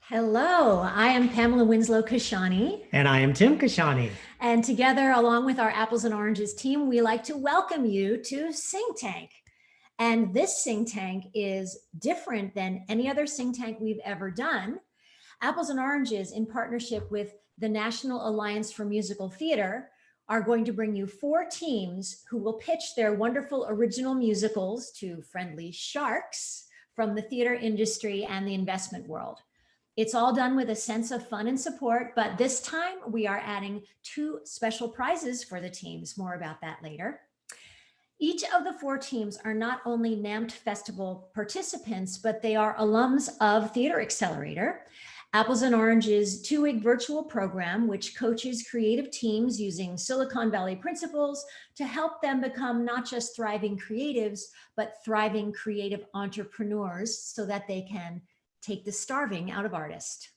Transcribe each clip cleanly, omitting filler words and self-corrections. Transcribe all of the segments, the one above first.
Hello, I am Pamela Winslow Kashani. And I am Tim Kashani. And together, along with our Apples and Oranges team, we like to welcome you to Sing Tank. And this Sing Tank is different than any other Sing Tank we've ever done. Apples and Oranges, in partnership with the National Alliance for Musical Theater, are going to bring you 4 teams who will pitch their wonderful original musicals to friendly sharks from the theater industry and the investment world. It's all done with a sense of fun and support, but this time we are adding 2 special prizes for the teams. More about that later. Each of the 4 teams are not only NAMT Festival participants, but they are alums of Theatre Accelerator, Apples and Oranges 2-week virtual program, which coaches creative teams using Silicon Valley principles to help them become not just thriving creatives, but thriving creative entrepreneurs so that they can take the starving out of artists.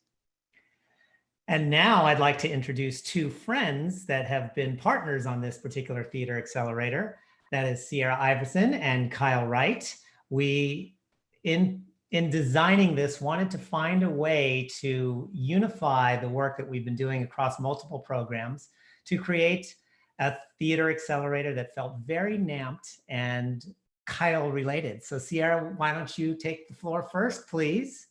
And now I'd like to introduce 2 friends that have been partners on this particular Theatre Accelerator. That is Sierra Iverson and Kyle Wright. We, in designing this, wanted to find a way to unify the work that we've been doing across multiple programs to create a Theatre Accelerator that felt very NAMT and Kyle related. So Sierra, why don't you take the floor first, please?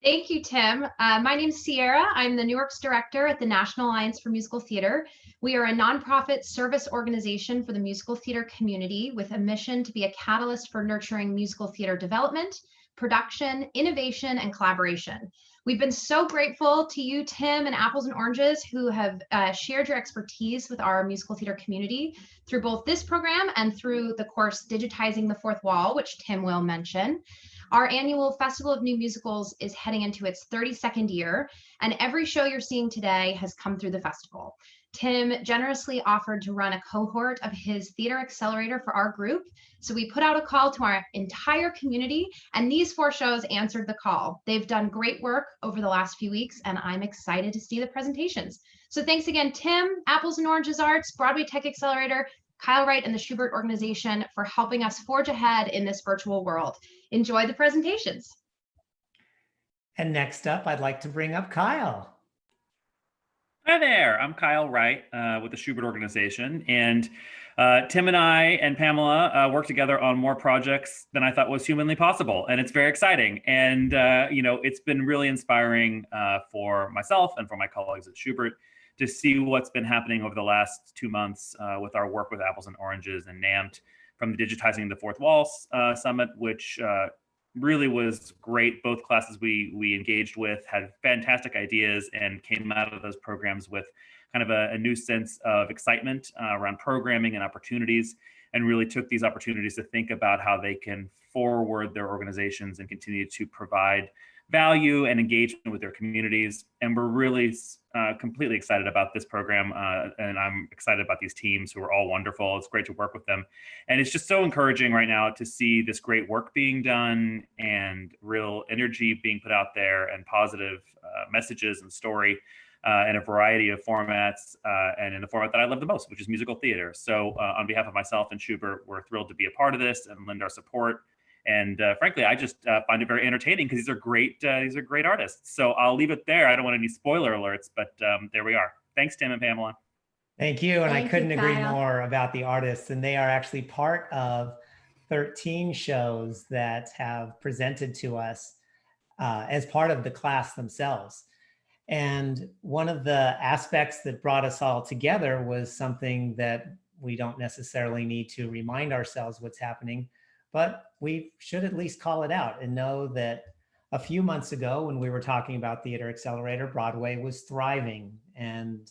Thank you, Tim. My name is Sierra. I'm the New York's director at the National Alliance for Musical Theater. We are a nonprofit service organization for the musical theater community with a mission to be a catalyst for nurturing musical theater development, production, innovation, and collaboration. We've been so grateful to you, Tim, and Apples and Oranges, who have shared your expertise with our musical theater community through both this program and through the course Digitizing the Fourth Wall, which Tim will mention. Our annual Festival of New Musicals is heading into its 32nd year, and every show you're seeing today has come through the festival. Tim generously offered to run a cohort of his Theatre Accelerator for our group, so we put out a call to our entire community, and these 4 shows answered the call. They've done great work over the last few weeks, and I'm excited to see the presentations. So thanks again, Tim, Apples and Oranges Arts, Broadway Tech Accelerator, Kyle Wright, and the Schubert Organization for helping us forge ahead in this virtual world. Enjoy the presentations. And next up, I'd like to bring up Kyle. Hi there, I'm Kyle Wright with the Schubert Organization, and Tim and I and Pamela work together on more projects than I thought was humanly possible, and it's very exciting. And it's been really inspiring for myself and for my colleagues at Schubert to see what's been happening over the last 2 months with our work with Apples and Oranges and NAMT, from the Digitizing the Fourth Wall Summit, which really was great. Both classes we engaged with had fantastic ideas and came out of those programs with kind of a new sense of excitement around programming and opportunities, and really took these opportunities to think about how they can forward their organizations and continue to provide value and engagement with their communities. And we're really completely excited about this program. And I'm excited about these teams who are all wonderful. It's great to work with them. And it's just so encouraging right now to see this great work being done and real energy being put out there and positive messages and story in a variety of formats and in the format that I love the most, which is musical theater. So on behalf of myself and Schubert, we're thrilled to be a part of this and lend our support. And frankly, I just find it very entertaining because these are great artists. So I'll leave it there. I don't want any spoiler alerts, but there we are. Thanks, Tim and Pamela. Thank you. And I couldn't agree more about the artists. And they are actually part of 13 shows that have presented to us as part of the class themselves. And one of the aspects that brought us all together was something that we don't necessarily need to remind ourselves what's happening, but we should at least call it out and know that a few months ago when we were talking about Theatre Accelerator, Broadway was thriving and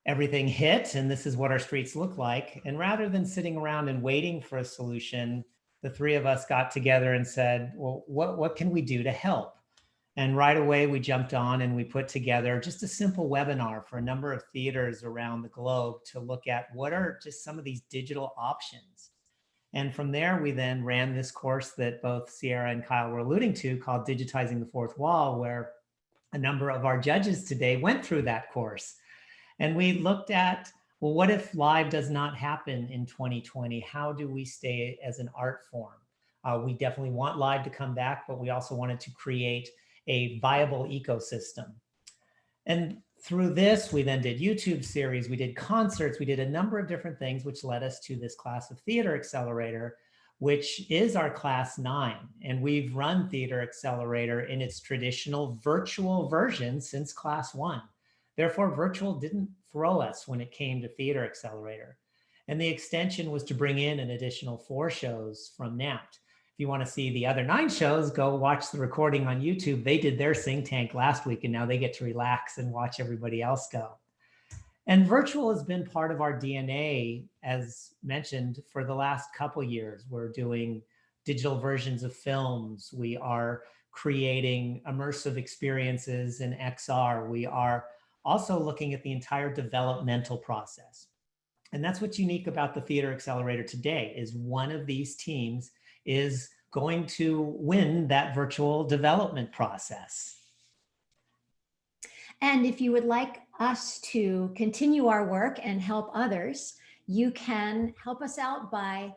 everything hit, and this is what our streets look like. And rather than sitting around and waiting for a solution, the 3 of us got together and said, well, what can we do to help? And right away we jumped on and we put together just a simple webinar for a number of theaters around the globe to look at what are just some of these digital options. And from there, we then ran this course that both Sierra and Kyle were alluding to called Digitizing the Fourth Wall, where a number of our judges today went through that course. And we looked at, well, what if live does not happen in 2020? How do we stay as an art form? We definitely want live to come back, but we also wanted to create a viable ecosystem. And through this, we then did YouTube series, we did concerts, we did a number of different things, which led us to this class of Theater Accelerator, which is our class 9. And we've run Theater Accelerator in its traditional virtual version since class 1. Therefore, virtual didn't throw us when it came to Theater Accelerator. And the extension was to bring in an additional 4 shows from NAMT. If you want to see the other 9 shows, go watch the recording on YouTube. They did their Sing Tank last week, and now they get to relax and watch everybody else go. And virtual has been part of our DNA, as mentioned, for the last couple years. We're doing digital versions of films. We are creating immersive experiences in XR. We are also looking at the entire developmental process. And that's what's unique about the Theater Accelerator today, is one of these teams is going to win that virtual development process. And if you would like us to continue our work and help others, you can help us out by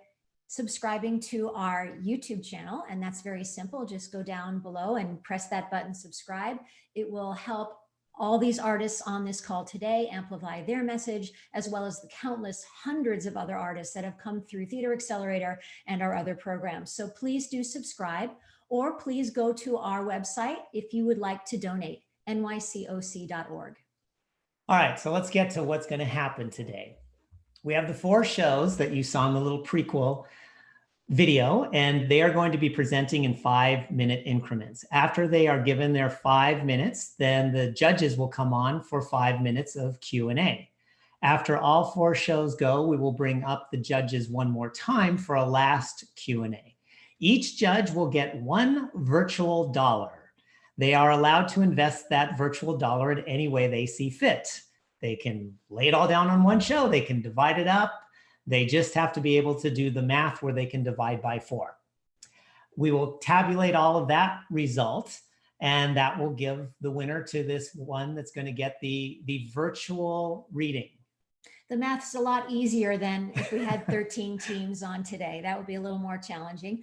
subscribing to our YouTube channel. And that's very simple. Just go down below and press that button, subscribe. It will help all these artists on this call today amplify their message, as well as the countless hundreds of other artists that have come through Theater Accelerator and our other programs. So please do subscribe, or please go to our website if you would like to donate, nycoc.org. All right, so let's get to what's going to happen today. We have the 4 shows that you saw in the little prequel video, and they are going to be presenting in 5-minute increments. After they are given their 5 minutes, then the judges will come on for 5 minutes of Q&A. After all 4 shows go, we will bring up the judges one more time for a last Q&A. Each judge will get $1 virtual dollar. They are allowed to invest that virtual dollar in any way they see fit. They can lay it all down on one show. They can divide it up. They just have to be able to do the math where they can divide by 4. We will tabulate all of that result, and that will give the winner to this one that's going to get the virtual reading. The math's a lot easier than if we had 13 teams on today. That would be a little more challenging.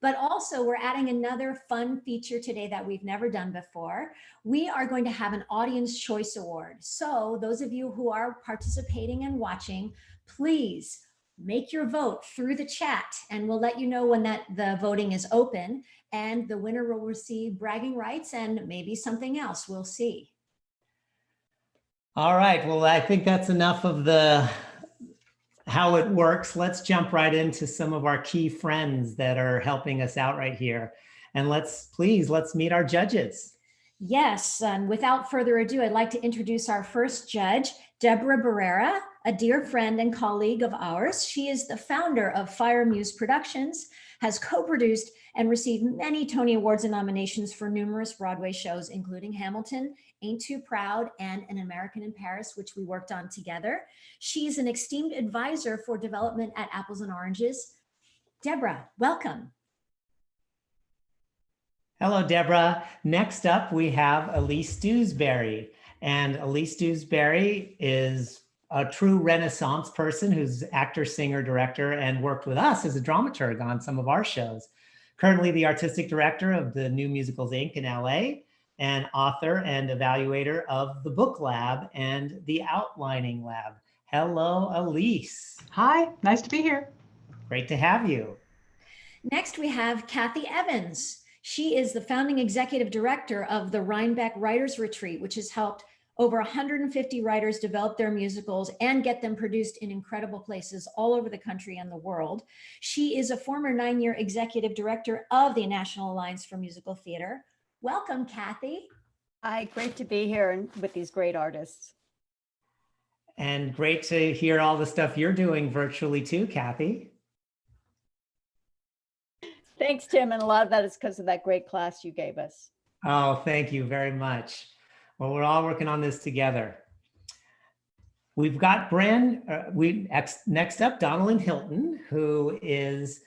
But also, we're adding another fun feature today that we've never done before. We are going to have an Audience Choice Award. So those of you who are participating and watching, please make your vote through the chat, and we'll let you know when the voting is open, and the winner will receive bragging rights and maybe something else. We'll see. All right, well, I think that's enough of how it works. Let's jump right into some of our key friends that are helping us out right here. And let's meet our judges. Yes, and without further ado, I'd like to introduce our first judge, Deborah Barrera, a dear friend and colleague of ours. She is the founder of Fire Muse Productions, has co-produced and received many Tony Awards and nominations for numerous Broadway shows, including Hamilton, Ain't Too Proud, and An American in Paris, which we worked on together. She's an esteemed advisor for development at Apples and Oranges. Deborah, welcome. Hello, Deborah. Next up, we have Elise Dewsbury. And Elise Dewsbury is a true Renaissance person who's actor, singer, director, and worked with us as a dramaturg on some of our shows. Currently the artistic director of the New Musicals Inc. in LA, and author and evaluator of the Book Lab and the Outlining Lab. Hello, Elise. Hi, nice to be here. Great to have you. Next, we have Kathy Evans. She is the founding executive director of the Rhinebeck Writers Retreat, which has helped over 150 writers develop their musicals and get them produced in incredible places all over the country and the world. She is a former 9-year executive director of the National Alliance for Musical Theater. Welcome, Kathy. Hi, great to be here and with these great artists. And great to hear all the stuff you're doing virtually too, Kathy. Thanks, Tim. And a lot of that is because of that great class you gave us. Oh, thank you very much. Well, we're all working on this together. We've got next up, Donalyn Hilton, who is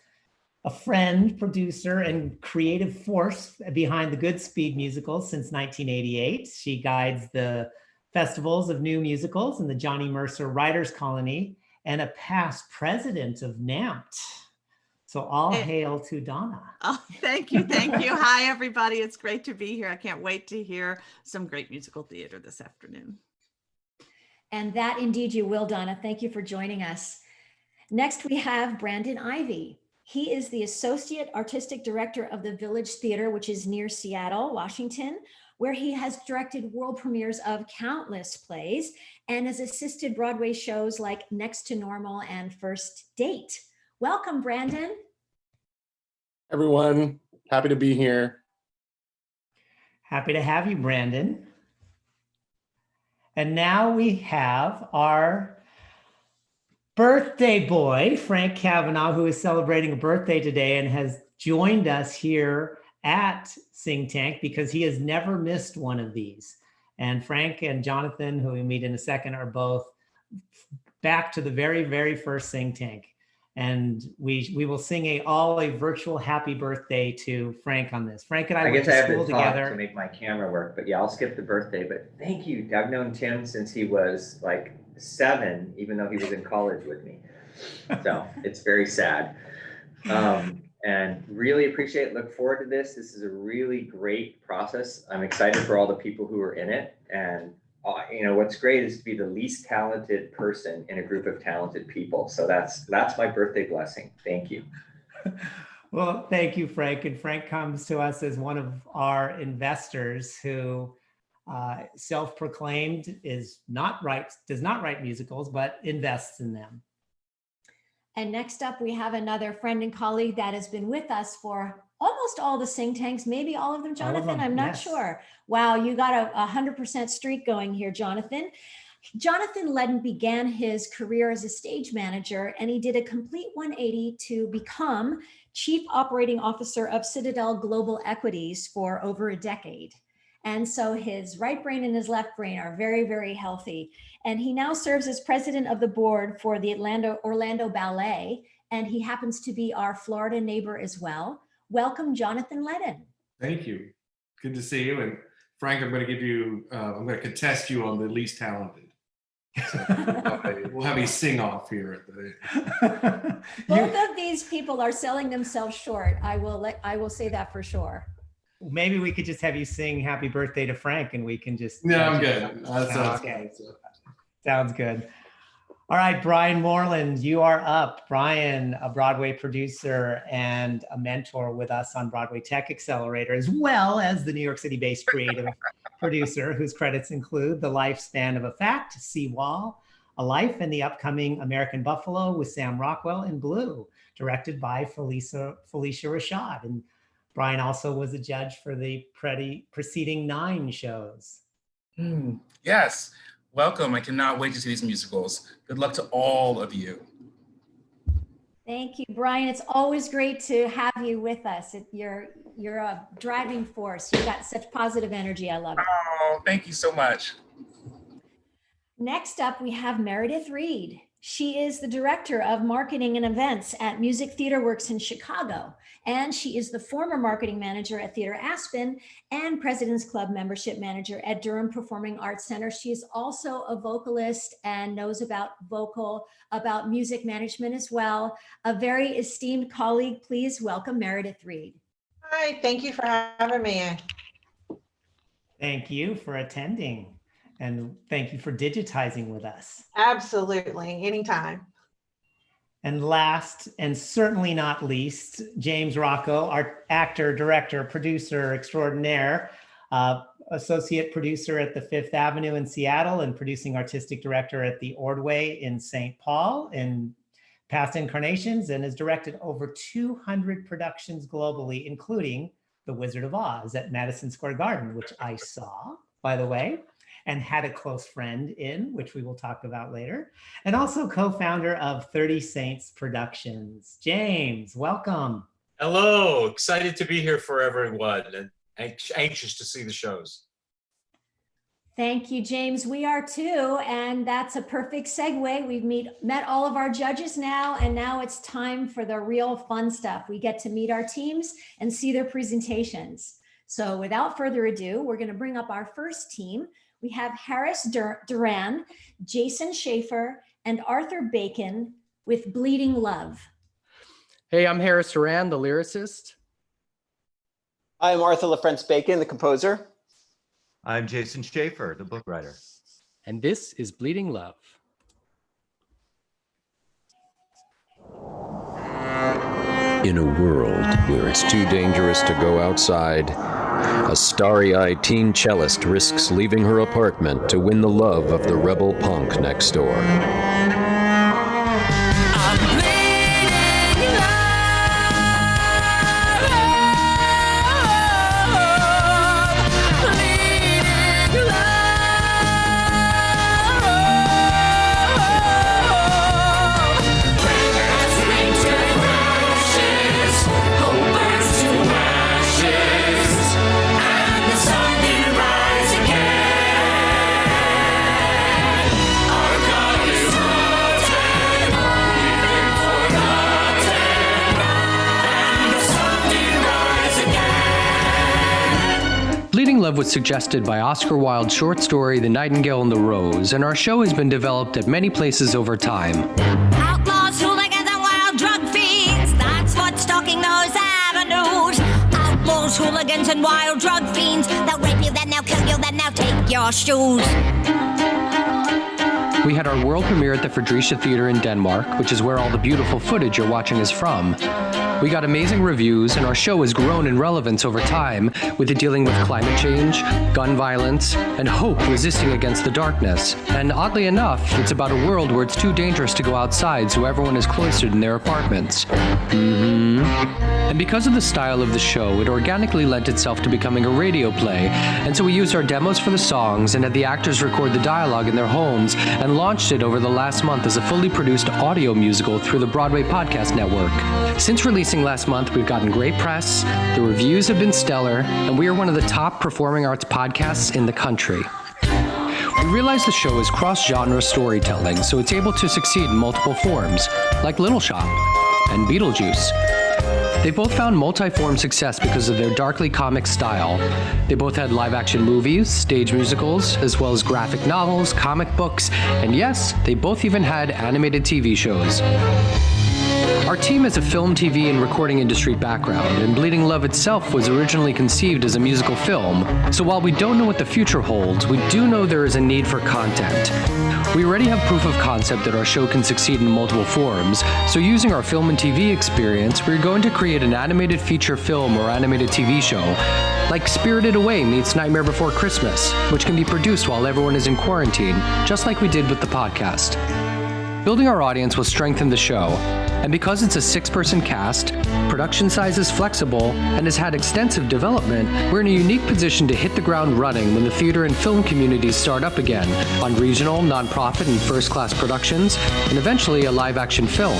a friend, producer, and creative force behind the Goodspeed musicals since 1988. She guides the festivals of new musicals and the Johnny Mercer Writers Colony, and a past president of NAMT. So all hail to Donna. Oh, thank you. Thank you. Hi, everybody. It's great to be here. I can't wait to hear some great musical theater this afternoon. And that indeed you will, Donna. Thank you for joining us. Next, we have Brandon Ivey. He is the Associate Artistic Director of the Village Theater, which is near Seattle, Washington, where he has directed world premieres of countless plays and has assisted Broadway shows like Next to Normal and First Date. Welcome, Brandon. Everyone, happy to be here. Happy to have you, Brandon. And now we have our birthday boy, Frank Cavanaugh, who is celebrating a birthday today and has joined us here at Sing Tank because he has never missed one of these. And Frank and Jonathan, who we meet in a second, are both back to the very, very first Sing Tank. And we will sing all a virtual happy birthday to Frank on this. Frank and I went to school together. To make my camera work, but yeah, I'll skip the birthday. But thank you. I've known Tim since he was like 7, even though he was in college with me. So it's very sad. And really appreciate it. Look forward to this. This is a really great process. I'm excited for all the people who are in it. And you know, what's great is to be the least talented person in a group of talented people. So that's my birthday blessing. Thank you. Well, thank you, Frank. And Frank comes to us as one of our investors who self-proclaimed does not write musicals, but invests in them. And next up, we have another friend and colleague that has been with us for almost all the Sing Tanks, maybe all of them, Jonathan. All of them, I'm not yes. sure. Wow, you got a 100% streak going here, Jonathan. Jonathan Ledden began his career as a stage manager, and he did a complete 180 to become Chief Operating Officer of Citadel Global Equities for over a decade. And so his right brain and his left brain are very, very healthy. And he now serves as president of the board for the Orlando Ballet, and he happens to be our Florida neighbor as well. Welcome, Jonathan Ledden. Thank you. Good to see you. And Frank, I'm going to contest you on the least talented. So we'll have a sing off here at the. Both of these people are selling themselves short. I will say that for sure. Maybe we could just have you sing happy birthday to Frank and we can just. No, I'm good. Okay. Sounds good. All right, Brian Moreland, you are up. Brian, a Broadway producer and a mentor with us on Broadway Tech Accelerator, as well as the New York City-based creative producer whose credits include The Lifespan of a Fact, Seawall, A Life, and the upcoming American Buffalo with Sam Rockwell in Blue, directed by Felicia Rashad. And Brian also was a judge for the preceding 9 shows. Yes. Welcome. I cannot wait to see these musicals. Good luck to all of you. Thank you, Brian. It's always great to have you with us. You're a driving force. You've got such positive energy. I love it. Oh, thank you so much. Next up, we have Meredith Reed. She is the director of marketing and events at Music Theater Works in Chicago. And she is the former marketing manager at Theatre Aspen and President's Club membership manager at Durham Performing Arts Center. She is also a vocalist and knows about music management as well. A very esteemed colleague. Please welcome Meredith Reed. Hi, thank you for having me. Thank you for attending. And thank you for digitizing with us. Absolutely, anytime. And last, and certainly not least, James Rocco, our actor, director, producer extraordinaire, associate producer at the Fifth Avenue in Seattle and producing artistic director at the Ordway in St. Paul in past incarnations, and has directed over 200 productions globally, including The Wizard of Oz at Madison Square Garden, which I saw, by the way, and had a close friend in, which we will talk about later, and also co-founder of 30 Saints Productions. James, welcome. Hello, excited to be here for everyone and anxious to see the shows. Thank you, James. We are too, and that's a perfect segue. We've met all of our judges now, and now it's time for the real fun stuff. We get to meet our teams and see their presentations. So without further ado, we're going to bring up our first team. We have Harris Duran, Jason Schaefer, and Arthur Bacon with Bleeding Love. Hey, I'm Harris Duran, the lyricist. I'm Arthur LaFrance Bacon, the composer. I'm Jason Schaefer, the book writer. And this is Bleeding Love. In a world where it's too dangerous to go outside, a starry-eyed teen cellist risks leaving her apartment to win the love of the rebel punk next door. Bleeding Love was suggested by Oscar Wilde's short story, The Nightingale and the Rose, and our show has been developed at many places over time. Outlaws, hooligans, and wild drug fiends, that's what's stalking those avenues. Outlaws, hooligans, and wild drug fiends, they'll rape you, then they'll kill you, then they'll take your shoes. We had our world premiere at the Fredericia Theatre in Denmark, which is where all the beautiful footage you're watching is from. We got amazing reviews, and our show has grown in relevance over time, with it dealing with climate change, gun violence, and hope resisting against the darkness. And oddly enough, it's about a world where it's too dangerous to go outside, so everyone is cloistered in their apartments. And because of the style of the show, it organically lent itself to becoming a radio play, and so we used our demos for the songs and had the actors record the dialogue in their homes and launched it over the last month as a fully produced audio musical through the Broadway Podcast Network. Since releasing last month, we've gotten great press, the reviews have been stellar, and we are one of the top performing arts podcasts in the country. We realize the show is cross-genre storytelling, so it's able to succeed in multiple forms, like Little Shop and Beetlejuice. They both found multi-form success because of their darkly comic style. They both had live-action movies, stage musicals, as well as graphic novels, comic books, and yes, they both even had animated TV shows. Our team has a film, TV, and recording industry background, and Bleeding Love itself was originally conceived as a musical film. So while we don't know what the future holds, we do know there is a need for content. We already have proof of concept that our show can succeed in multiple forms, so using our film and TV experience, we're going to create an animated feature film or animated TV show, like Spirited Away meets Nightmare Before Christmas, which can be produced while everyone is in quarantine, just like we did with the podcast. Building our audience will strengthen the show, and because it's a 6-person cast, production size is flexible, and has had extensive development, we're in a unique position to hit the ground running when the theater and film communities start up again on regional, nonprofit, and first-class productions, and eventually a live-action film.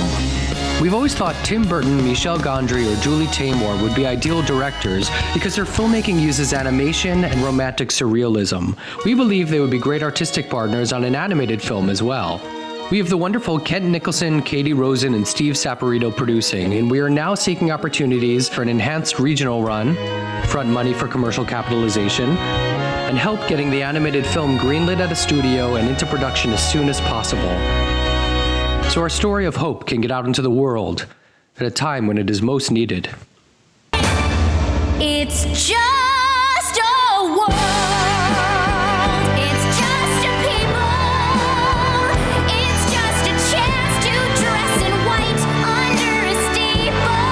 We've always thought Tim Burton, Michel Gondry, or Julie Taymor would be ideal directors because their filmmaking uses animation and romantic surrealism. We believe they would be great artistic partners on an animated film as well. We have the wonderful Kent Nicholson, Katie Rosen, and Steve Saporito producing, and we are now seeking opportunities for an enhanced regional run, front money for commercial capitalization, and help getting the animated film greenlit at a studio and into production as soon as possible. So our story of hope can get out into the world at a time when it is most needed. It's just a world. It's just a people. It's just a chance to dress in white under a steeple.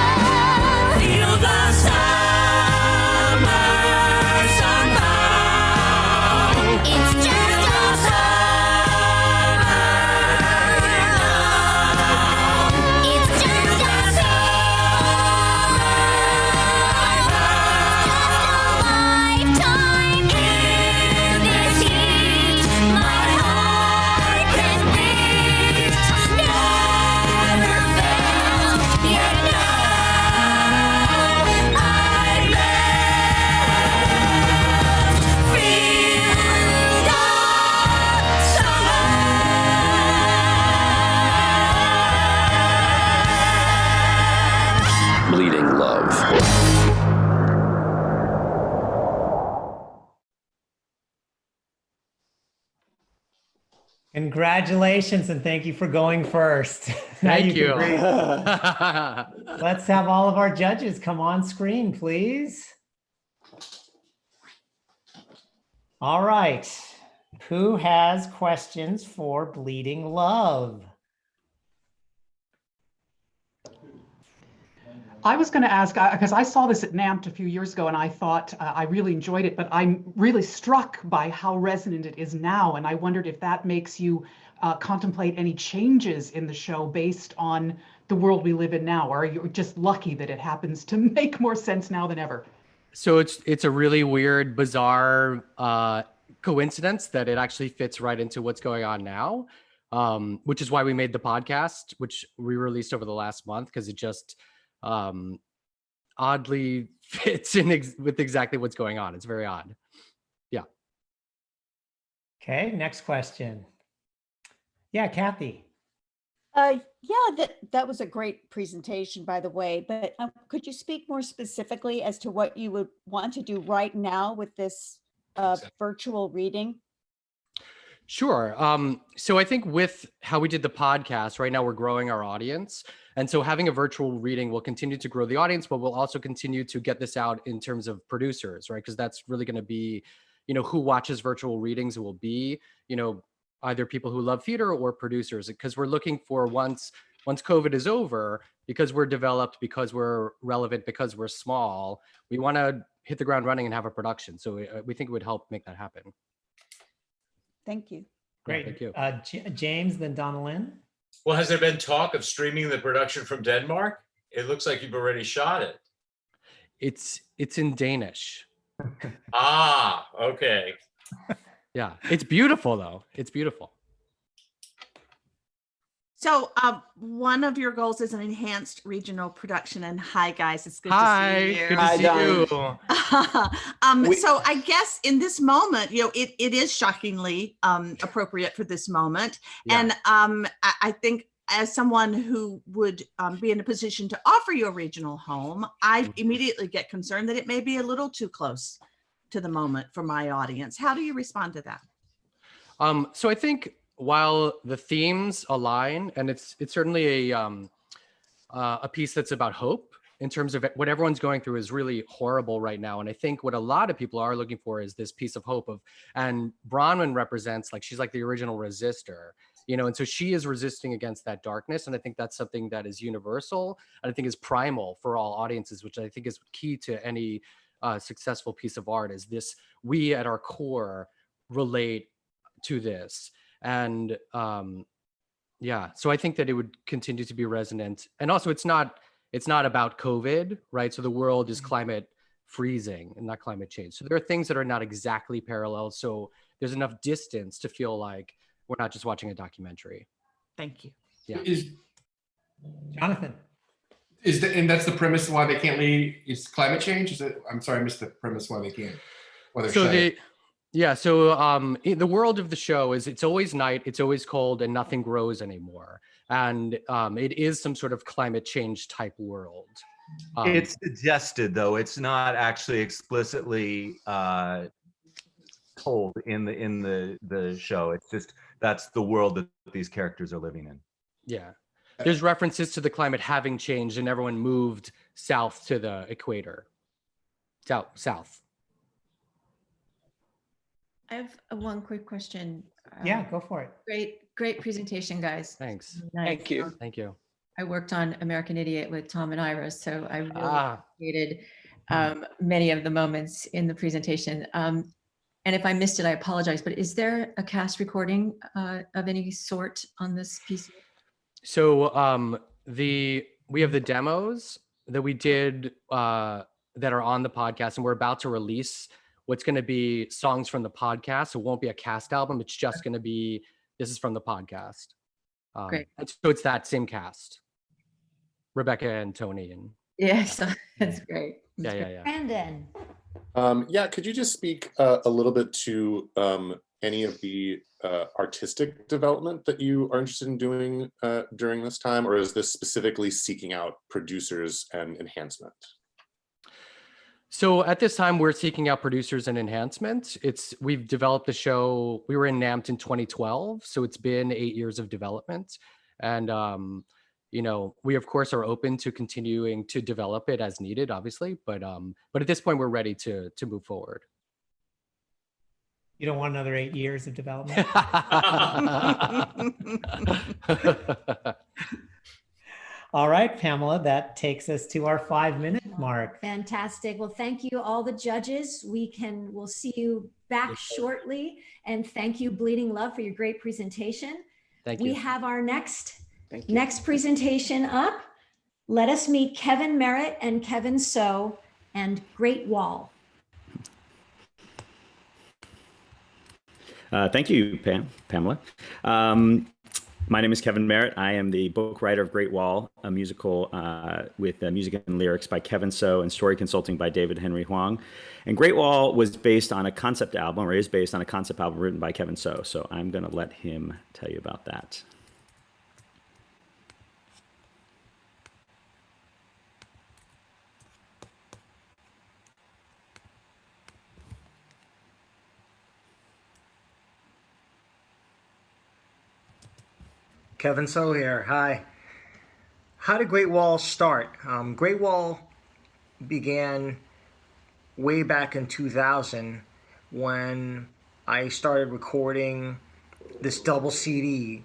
Feel the summer somehow. It's just a summer. It's just a summer. Congratulations, and thank you for going first. Now Thank you. Let's have all of our judges come on screen, please. All right. Who has questions for Bleeding Love? I was going to ask, because I saw this at NAMT a few years ago and I thought I really enjoyed it, but I'm really struck by how resonant it is now. And I wondered if that makes you contemplate any changes in the show based on the world we live in now, or are you just lucky that it happens to make more sense now than ever? So it's a really weird, bizarre coincidence that it actually fits right into what's going on now, which is why we made the podcast, which we released over the last month, because it just oddly fits in with exactly what's going on. It's very odd. Yeah. Okay, next question. Yeah, Kathy. Yeah, that was a great presentation, by the way, but could you speak more specifically as to what you would want to do right now with this virtual reading? Sure. So I think with how we did the podcast, right now we're growing our audience. And so having a virtual reading will continue to grow the audience, but we'll also continue to get this out in terms of producers, right? Because that's really going to be, who watches virtual readings. It will be, either people who love theater or producers, because we're looking for once COVID is over, because we're developed, because we're relevant, because we're small, we want to hit the ground running and have a production. So we think it would help make that happen. Thank you. Great. Yeah, thank you. James, then Donna Lynn. Well, has there been talk of streaming the production from Denmark? It looks like you've already shot it. It's in Danish. Ah, okay. Yeah, it's beautiful though. It's beautiful. So one of your goals is an enhanced regional production. And hi, guys, it's good Hi, to see you. good to see you. So I guess in this moment, it is shockingly appropriate for this moment. Yeah. And I think as someone who would be in a position to offer you a regional home, I immediately get concerned that it may be a little too close to the moment for my audience. How do you respond to that? So I think while the themes align, and it's certainly a piece that's about hope in terms of what everyone's going through is really horrible right now. And I think what a lot of people are looking for is this piece of hope and Bronwyn represents, she's like the original resistor, and so she is resisting against that darkness. And I think that's something that is universal and I think is primal for all audiences, which I think is key to any successful piece of art, is this: we at our core relate to this. And yeah, so I think that it would continue to be resonant. And also it's not about COVID, right? So the world is climate freezing and not climate change. So there are things that are not exactly parallel. So there's enough distance to feel like we're not just watching a documentary. Thank you. Yeah. Jonathan. And that's the premise why they can't leave, is climate change? I'm sorry, I missed the premise why they can't. The world of the show is it's always night, it's always cold, and nothing grows anymore. And it is some sort of climate change type world. It's suggested, though. It's not actually explicitly told in the show. It's just that's the world that these characters are living in. Yeah. There's references to the climate having changed and everyone moved south to the equator. South. I have one quick question. Yeah, go for it. Great presentation, guys. Thanks. Nice. Thank you. Thank you. I worked on American Idiot with Tom and Ira, so I really appreciated many of the moments in the presentation. And if I missed it, I apologize, but is there a cast recording of any sort on this piece? So we have the demos that we did that are on the podcast, and we're about to release what's going to be songs from the podcast. It won't be a cast album. It's just going to be, this is from the podcast. Great. So it's that same cast, Rebecca and Tony. And yes, that's great. Yeah. Brandon. Yeah, could you just speak a little bit to any of the artistic development that you are interested in doing during this time, or is this specifically seeking out producers and enhancement? So at this time, we're seeking out producers and enhancement. We've developed the show. We were in NAMT in 2012, so it's been 8 years of development. And we of course are open to continuing to develop it as needed, obviously. But at this point, we're ready to move forward. You don't want another 8 years of development? All right, Pamela, that takes us to our 5-minute mark. Fantastic. Well, thank you, all the judges. We'll see you back shortly. And thank you, Bleeding Love, for your great presentation. Thank you. We have our next presentation up. Let us meet Kevin Merritt and Kevin So and Great Wall. Thank you, Pamela. My name is Kevin Merritt. I am the book writer of Great Wall, a musical with music and lyrics by Kevin So and story consulting by David Henry Huang. And Great Wall was based on a concept album, or is based on a concept album written by Kevin So. So I'm going to let him tell you about that. Kevin So here. Hi. How did Great Wall start? Great Wall began way back in 2000 when I started recording this double CD,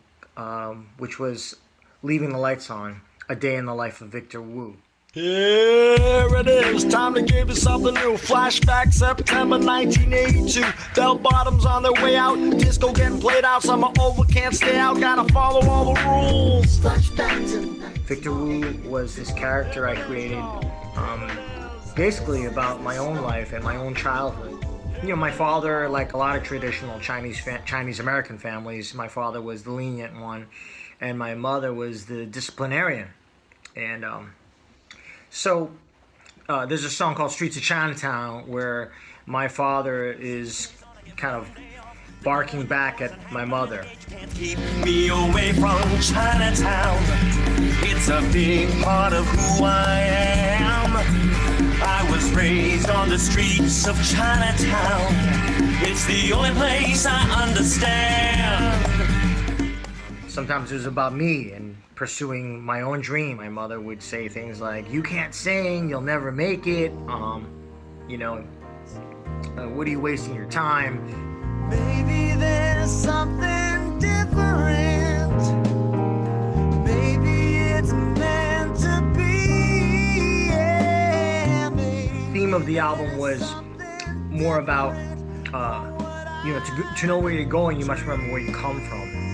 which was Leaving the Lights On, A Day in the Life of Victor Wu. Here it is, time to give you something new. Flashback September 1982. Bell bottoms on their way out. Disco getting played out. Summer over, can't stay out. Gotta follow all the rules. Victor Wu was this character I created basically about my own life and my own childhood. You know, my father, like a lot of traditional Chinese American families, my father was the lenient one and my mother was the disciplinarian. And so there's a song called Streets of Chinatown where my father is kind of barking back at my mother. Keep me away from Chinatown. It's a big part of who I am. I was raised on the streets of Chinatown. It's the only place I understand. Sometimes it was about me and pursuing my own dream. My mother would say things like, you can't sing, you'll never make it. What are you wasting your time? Maybe there's something different. Maybe it's meant to be. Yeah, maybe. The theme of the album was more about, to know where you're going, you must remember where you come from.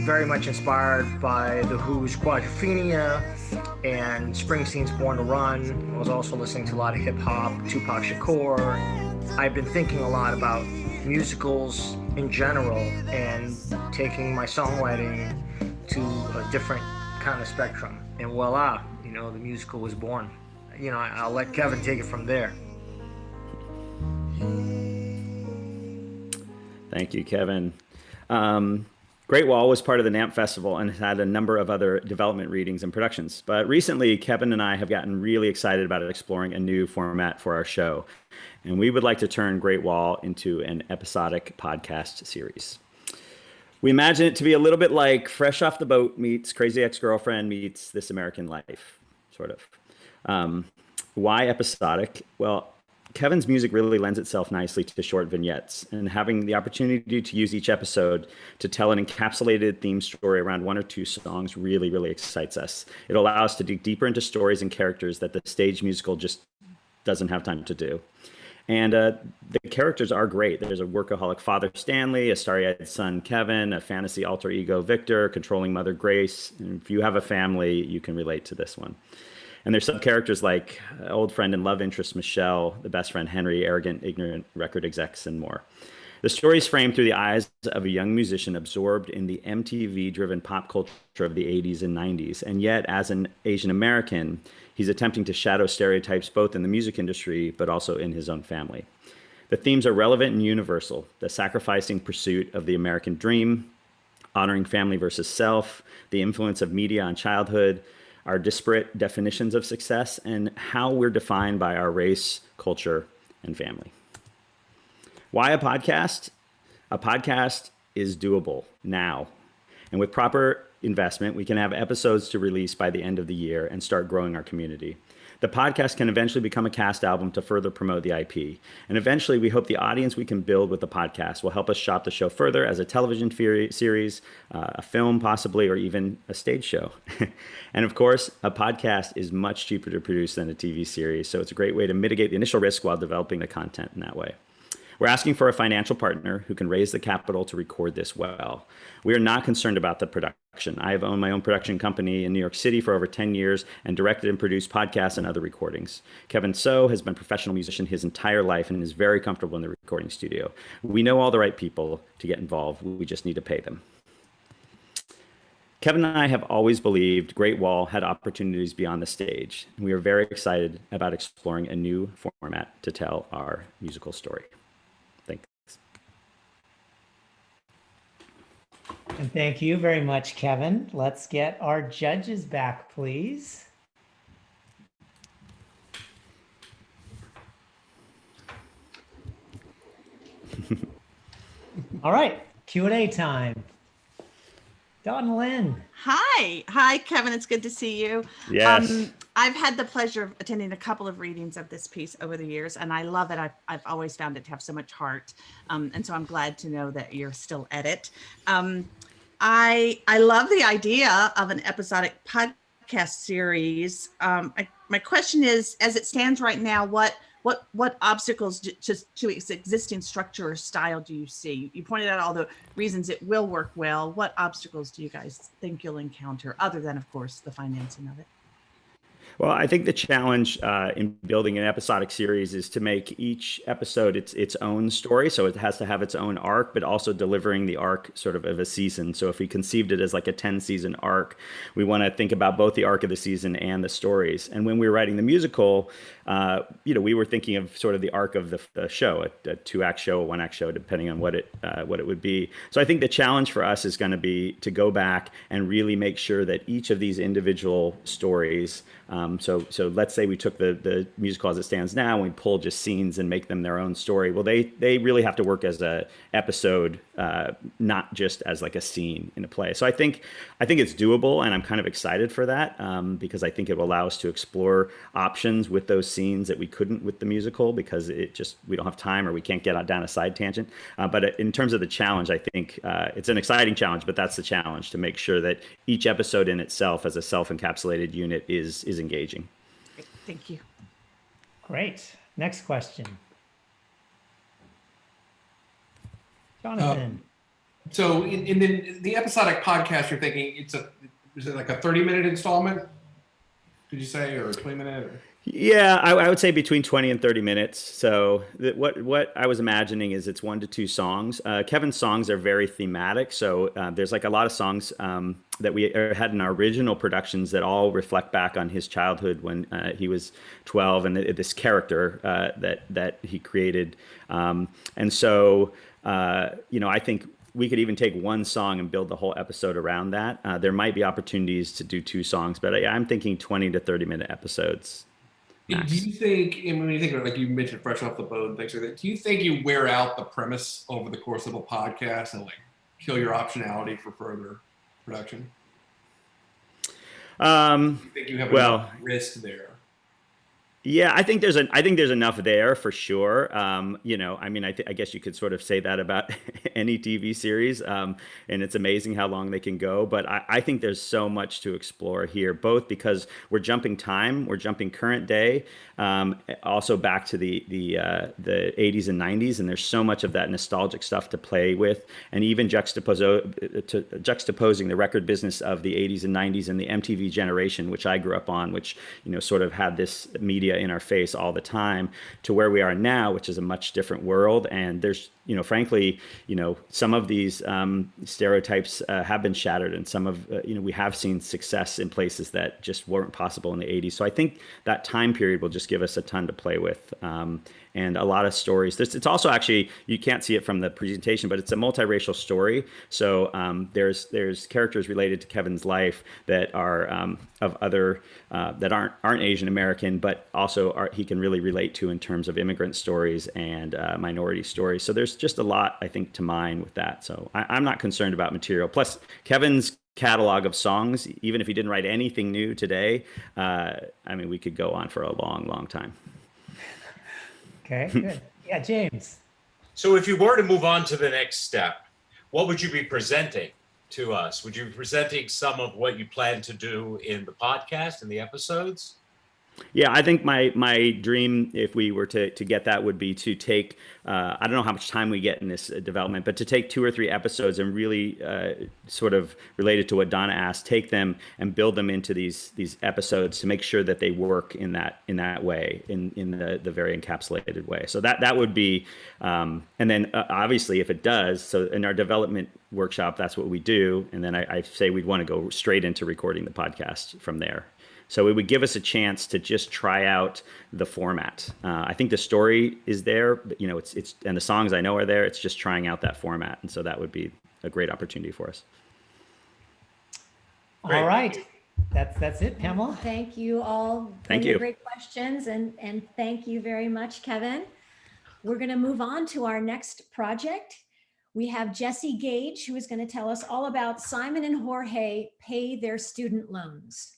Very much inspired by The Who's Quadrophenia and Springsteen's Born to Run. I was also listening to a lot of hip hop, Tupac Shakur. I've been thinking a lot about musicals in general and taking my songwriting to a different kind of spectrum. And voila, the musical was born. I'll let Kevin take it from there. Thank you, Kevin. Great Wall was part of the NAMT Festival and has had a number of other development readings and productions. But recently, Kevin and I have gotten really excited about exploring a new format for our show. And we would like to turn Great Wall into an episodic podcast series. We imagine it to be a little bit like Fresh Off the Boat meets Crazy Ex-Girlfriend meets This American Life, sort of. Why episodic? Well, Kevin's music really lends itself nicely to short vignettes, and having the opportunity to use each episode to tell an encapsulated theme story around one or two songs really, really excites us. It allows us to dig deeper into stories and characters that the stage musical just doesn't have time to do. And the characters are great. There's a workaholic father, Stanley, a starry-eyed son, Kevin, a fantasy alter ego, Victor, controlling mother, Grace. And if you have a family, you can relate to this one. And there's some characters like old friend and love interest Michelle, the best friend Henry, arrogant, ignorant record execs, and more. The story is framed through the eyes of a young musician absorbed in the MTV-driven pop culture of the 80s and 90s. And yet, as an Asian American, he's attempting to shadow stereotypes both in the music industry, but also in his own family. The themes are relevant and universal: the sacrificing pursuit of the American dream, honoring family versus self, the influence of media on childhood, our disparate definitions of success, and how we're defined by our race, culture, and family. Why a podcast? A podcast is doable now. And with proper investment, we can have episodes to release by the end of the year and start growing our community. The podcast can eventually become a cast album to further promote the IP. And eventually, we hope the audience we can build with the podcast will help us shop the show further as a television series, a film possibly, or even a stage show. And of course, a podcast is much cheaper to produce than a TV series. So it's a great way to mitigate the initial risk while developing the content in that way. We're asking for a financial partner who can raise the capital to record this well. We are not concerned about the production. I have owned my own production company in New York City for over 10 years and directed and produced podcasts and other recordings. Kevin So has been a professional musician his entire life and is very comfortable in the recording studio. We know all the right people to get involved. We just need to pay them. Kevin and I have always believed Great Wall had opportunities beyond the stage. We are very excited about exploring a new format to tell our musical story. Thanks. And thank you very much, Kevin. Let's get our judges back, please. All right, Q&A time. Dawn Lynn. Hi, Kevin. It's good to see you. Yes. I've had the pleasure of attending a couple of readings of this piece over the years, and I love it. I've always found it to have so much heart, and so I'm glad to know that you're still at it. I love the idea of an episodic podcast series. My question is, as it stands right now, what obstacles to its existing structure or style do you see? You pointed out all the reasons it will work well. What obstacles do you guys think you'll encounter, other than, of course, the financing of it? Well, I think the challenge in building an episodic series is to make each episode its own story. So it has to have its own arc, but also delivering the arc sort of a season. So if we conceived it as like a 10-season arc, we want to think about both the arc of the season and the stories. And when we were writing the musical, we were thinking of sort of the arc of the show, a 2-act show, a 1-act show, depending on what it would be. So I think the challenge for us is going to be to go back and really make sure that each of these individual stories, so let's say we took the musical as it stands now and we pull just scenes and make them their own story. Well, they really have to work as a episode, not just as like a scene in a play. So I think it's doable, and I'm kind of excited for that because I think it will allow us to explore options with those scenes that we couldn't with the musical because we don't have time or we can't get down a side tangent. But in terms of the challenge, I think it's an exciting challenge, but that's the challenge, to make sure that each episode in itself as a self-encapsulated unit is engaging. Thank you. Great. Next question. Jonathan. So in the episodic podcast, you're thinking is it like a 30-minute installment? Did you say, or a 20-minute? Or? Yeah, I would say between 20 and 30 minutes. So what I was imagining is it's 1 to 2 songs. Kevin's songs are very thematic. So there's like a lot of songs that we had in our original productions that all reflect back on his childhood when he was 12 and this character that he created. And so, I think we could even take one song and build the whole episode around that. There might be opportunities to do 2 songs, but I'm thinking 20 to 30-minute episodes. Max. Do you think, and when you think of, like you mentioned, fresh off the boat and things like that, do you think you wear out the premise over the course of a podcast and like kill your optionality for further production? Do you think you have enough risk there? Yeah, I think there's enough there for sure. I guess you could sort of say that about any TV series, and it's amazing how long they can go. But I think there's so much to explore here, both because we're jumping time, we're jumping current day, also back to the 80s and 90s, and there's so much of that nostalgic stuff to play with, and even juxtaposing the record business of the 80s and 90s and the MTV generation, which I grew up on, which sort of had this media in our face all the time, to where we are now, which is a much different world. And there's, frankly, some of these stereotypes have been shattered, and some of, we have seen success in places that just weren't possible in the 80s. So I think that time period will just give us a ton to play with. and a lot of stories. It's also actually, you can't see it from the presentation, but it's a multiracial story. So there's characters related to Kevin's life that are of other that aren't Asian American, but also he can really relate to in terms of immigrant stories and minority stories. So there's just a lot, I think, to mine with that. So I'm not concerned about material. Plus, Kevin's catalog of songs, even if he didn't write anything new today, I mean, we could go on for a long, long time. Okay, good. Yeah, James. So if you were to move on to the next step, what would you be presenting to us? Would you be presenting some of what you plan to do in the podcast and the episodes? Yeah, I think my dream, if we were to get that, would be to take, I don't know how much time we get in this development, but to take 2 or 3 episodes and really sort of related to what Donna asked, take them and build them into these episodes to make sure that they work in that way, in the very encapsulated way. So that would be, and then obviously if it does, so in our development workshop, that's what we do. And then I say we'd want to go straight into recording the podcast from there. So it would give us a chance to just try out the format. I think the story is there, but, you know, it's and the songs I know are there. It's just trying out that format, and so that would be a great opportunity for us. All right, that's it, Pamela. Thank you all. Thank you. Great questions, and thank you very much, Kevin. We're going to move on to our next project. We have Jesse Gage, who is going to tell us all about Simon and Jorge Pay Their Student Loans.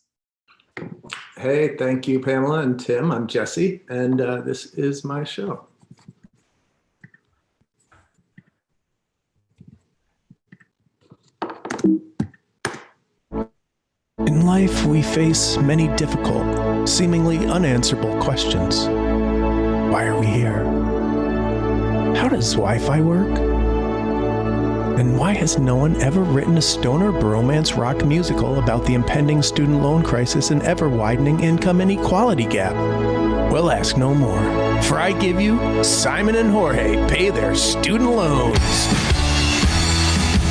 Hey, thank you, Pamela and Tim. I'm Jesse, and this is my show. In life, we face many difficult, seemingly unanswerable questions. Why are we here? How does Wi-Fi work? And why has no one ever written a stoner bromance rock musical about the impending student loan crisis and ever-widening income inequality gap? We'll ask no more, for I give you Simon and Jorge Pay Their Student Loans.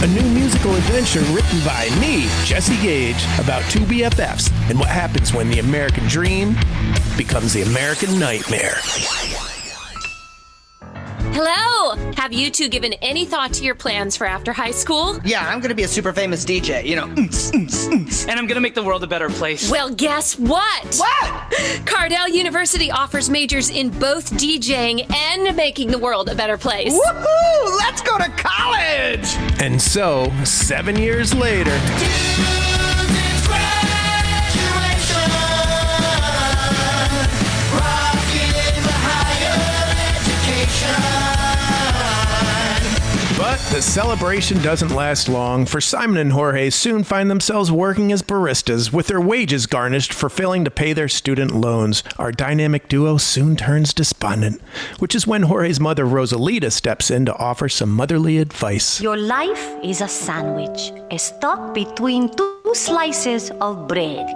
A new musical adventure written by me, Jesse Gage, about 2 BFFs and what happens when the American dream becomes the American nightmare. Hello! Have you two given any thought to your plans for after high school? Yeah, I'm gonna be a super famous DJ, you know. And I'm gonna make the world a better place. Well, guess what? What? Cardell University offers majors in both DJing and making the world a better place. Woohoo! Let's go to college! And so, 7 years later, but the celebration doesn't last long, for Simon and Jorge soon find themselves working as baristas with their wages garnished for failing to pay their student loans. Our dynamic duo soon turns despondent, which is when Jorge's mother Rosalita steps in to offer some motherly advice. Your life is a sandwich, stuck between 2 slices of bread.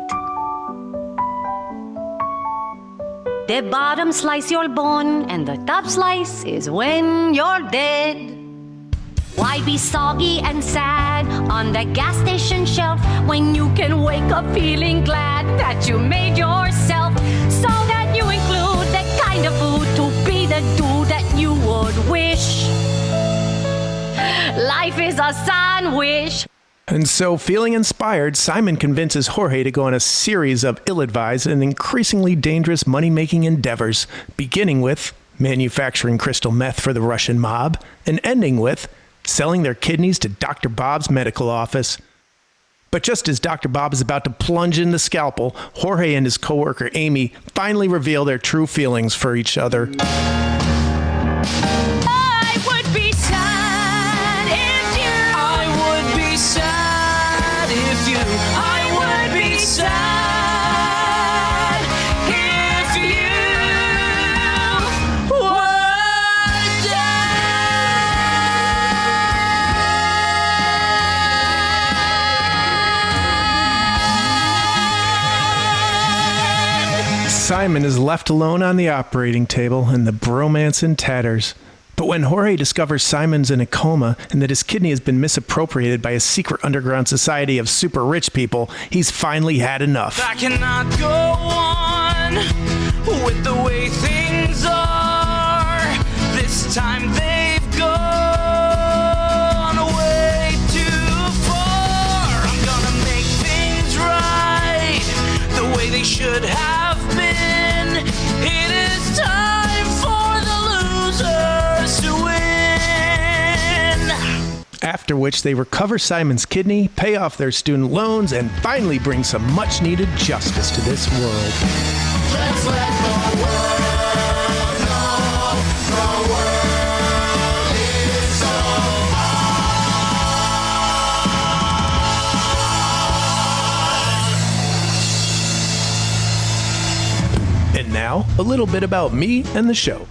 The bottom slice your bone, and the top slice is when you're dead. Why be soggy and sad on the gas station shelf when you can wake up feeling glad that you made yourself, so that you include the kind of food to be the dude that you would wish? Life is a sandwich. And so, feeling inspired, Simon convinces Jorge to go on a series of ill-advised and increasingly dangerous money-making endeavors, beginning with manufacturing crystal meth for the Russian mob, and ending with selling their kidneys to Dr. Bob's medical office. But just as Dr. Bob is about to plunge in the scalpel, Jorge and his coworker Amy finally reveal their true feelings for each other. I would be sad if you. I would be sad if you. I would be sad if you were Simon is left alone on the operating table and the bromance in tatters. But when Jorge discovers Simon's in a coma and that his kidney has been misappropriated by a secret underground society of super rich people, he's finally had enough. I cannot go on with the way things are. this time they've gone way too far. I'm gonna make things right the way they should have been. It is time for the losers to win. After which they recover Simon's kidney, pay off their student loans, and finally bring some much needed justice to this world. Let's let the world know the world is so And now, a little bit about me and the show.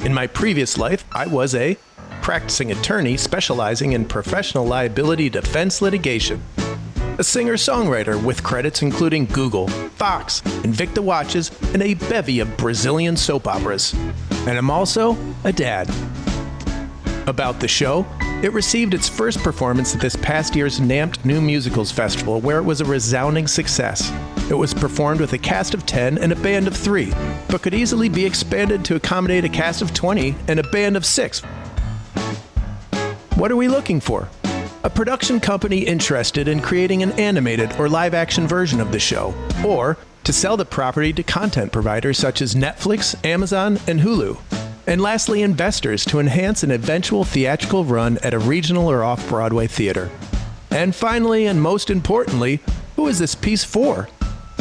In my previous life, I was a practicing attorney specializing in professional liability defense litigation. A singer-songwriter with credits including Google, Fox, Invicta Watches, and a bevy of Brazilian soap operas. And I'm also a dad. About the show, it received its first performance at this past year's NAMT New Musicals Festival, where it was a resounding success. It was performed with a cast of 10 and a band of 3, but could easily be expanded to accommodate a cast of 20 and a band of 6. What are we looking for? A production company interested in creating an animated or live-action version of the show, or to sell the property to content providers such as Netflix, Amazon, and Hulu. And lastly, investors to enhance an eventual theatrical run at a regional or off-Broadway theater. And finally, and most importantly, who is this piece for?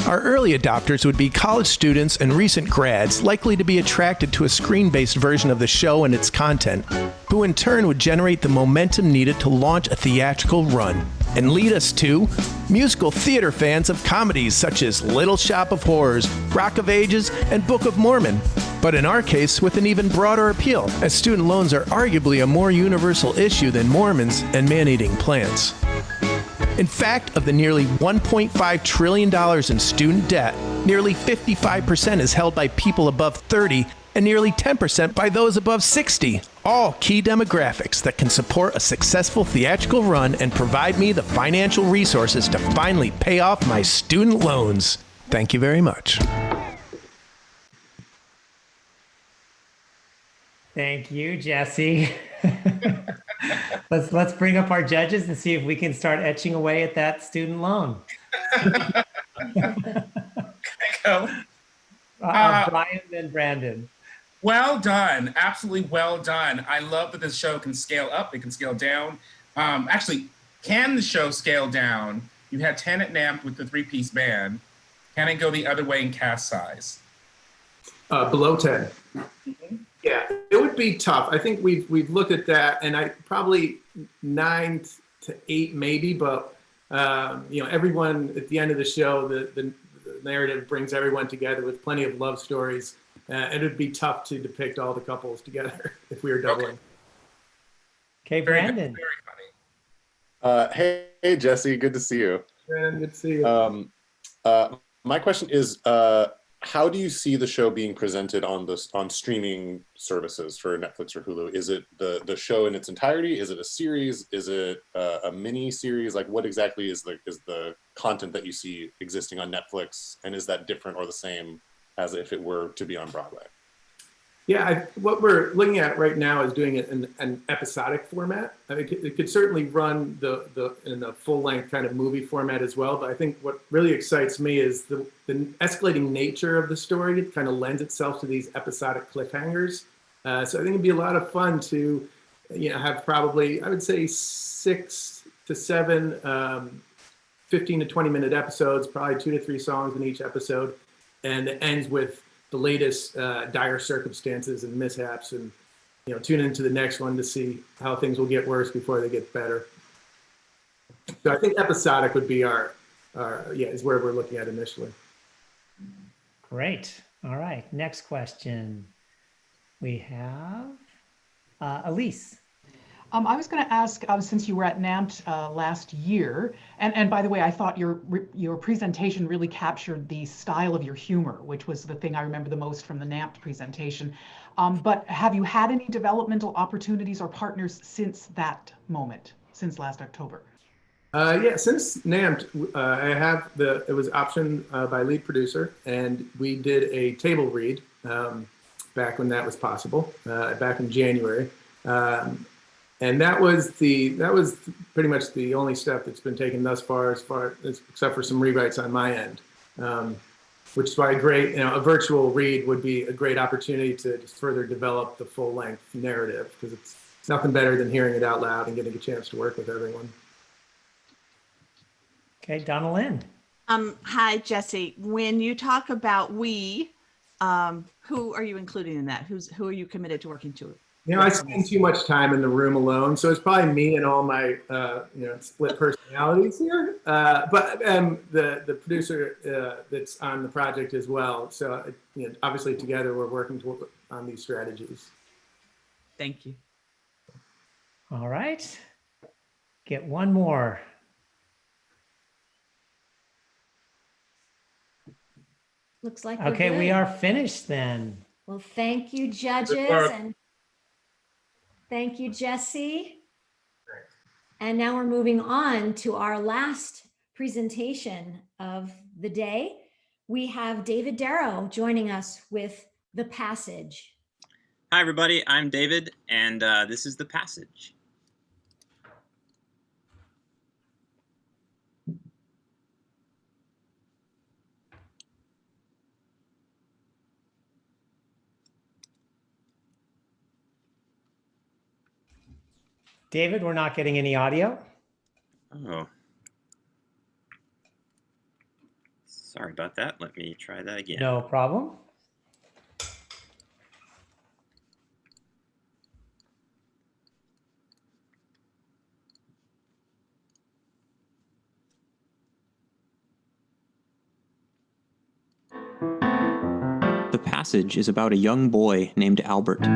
Our early adopters would be college students and recent grads likely to be attracted to a screen-based version of the show and its content, who in turn would generate the momentum needed to launch a theatrical run, and lead us to musical theater fans of comedies such as Little Shop of Horrors, Rock of Ages, and Book of Mormon. But in our case, with an even broader appeal, as student loans are arguably a more universal issue than Mormons and man-eating plants. In fact, of the nearly $1.5 trillion in student debt, nearly 55% is held by people above 30 and nearly 10% by those above 60. All key demographics that can support a successful theatrical run and provide me the financial resources to finally pay off my student loans. Thank you very much. Thank you, Jesse. Let's bring up our judges and see if we can start etching away at that student loan. Brian and Brandon. Well done. Absolutely well done. I love that this show can scale up. It can scale down. Actually, can the show scale down? You had 10 at NAMT with the 3-piece band. Can it go the other way in cast size? Below 10. Mm-hmm. Yeah, it would be tough. I think we've looked at that, and I probably 9 to 8 maybe, but everyone at the end of the show, the narrative brings everyone together with plenty of love stories. It would be tough to depict all the couples together if we were doubling. Okay, Brandon. Very funny. Hey, Jesse, good to see you. Brandon, good to see you. My question is, how do you see the show being presented on streaming services for Netflix or Hulu? Is it the show in its entirety? Is it a series? Is it a mini series? Like, what exactly is the content that you see existing on Netflix, and is that different or the same as if it were to be on Broadway? Yeah, what we're looking at right now is doing it in an episodic format. I mean, it could certainly run in a full-length kind of movie format as well. But I think what really excites me is the escalating nature of the story. It kind of lends itself to these episodic cliffhangers. So I think it'd be a lot of fun to, have probably, I would say 6 to 7, 15 to 20-minute episodes, probably 2 to 3 songs in each episode, and it ends with the latest dire circumstances and mishaps, and tune into the next one to see how things will get worse before they get better. So I think episodic would be is where we're looking at initially. Great. All right. Next question. We have Elise. I was going to ask, since you were at NAMT last year, and by the way, I thought your presentation really captured the style of your humor, which was the thing I remember the most from the NAMT presentation. But have you had any developmental opportunities or partners since that moment, since last October? Yeah, since NAMT, it was optioned by lead producer, and we did a table read back when that was possible, back in January. And that was pretty much the only step that's been taken thus far, except for some rewrites on my end, which is why a virtual read would be a great opportunity to just further develop the full length narrative, because it's nothing better than hearing it out loud and getting a chance to work with everyone. Okay, Donna Lynn. Hi, Jesse. When you talk about we, who are you including in that? Who are you committed to working to? I spend too much time in the room alone, so it's probably me and all my split personalities here. But the producer that's on the project as well. So obviously together we're working on these strategies. Thank you. All right, get one more. Looks like okay, we are finished then. Well, thank you, judges, and thank you, Jesse. And now we're moving on to our last presentation of the day. We have David Darrow joining us with The Passage. Hi, everybody. I'm David, and this is The Passage. David, we're not getting any audio. Oh. Sorry about that. Let me try that again. No problem. The Passage is about a young boy named Albert.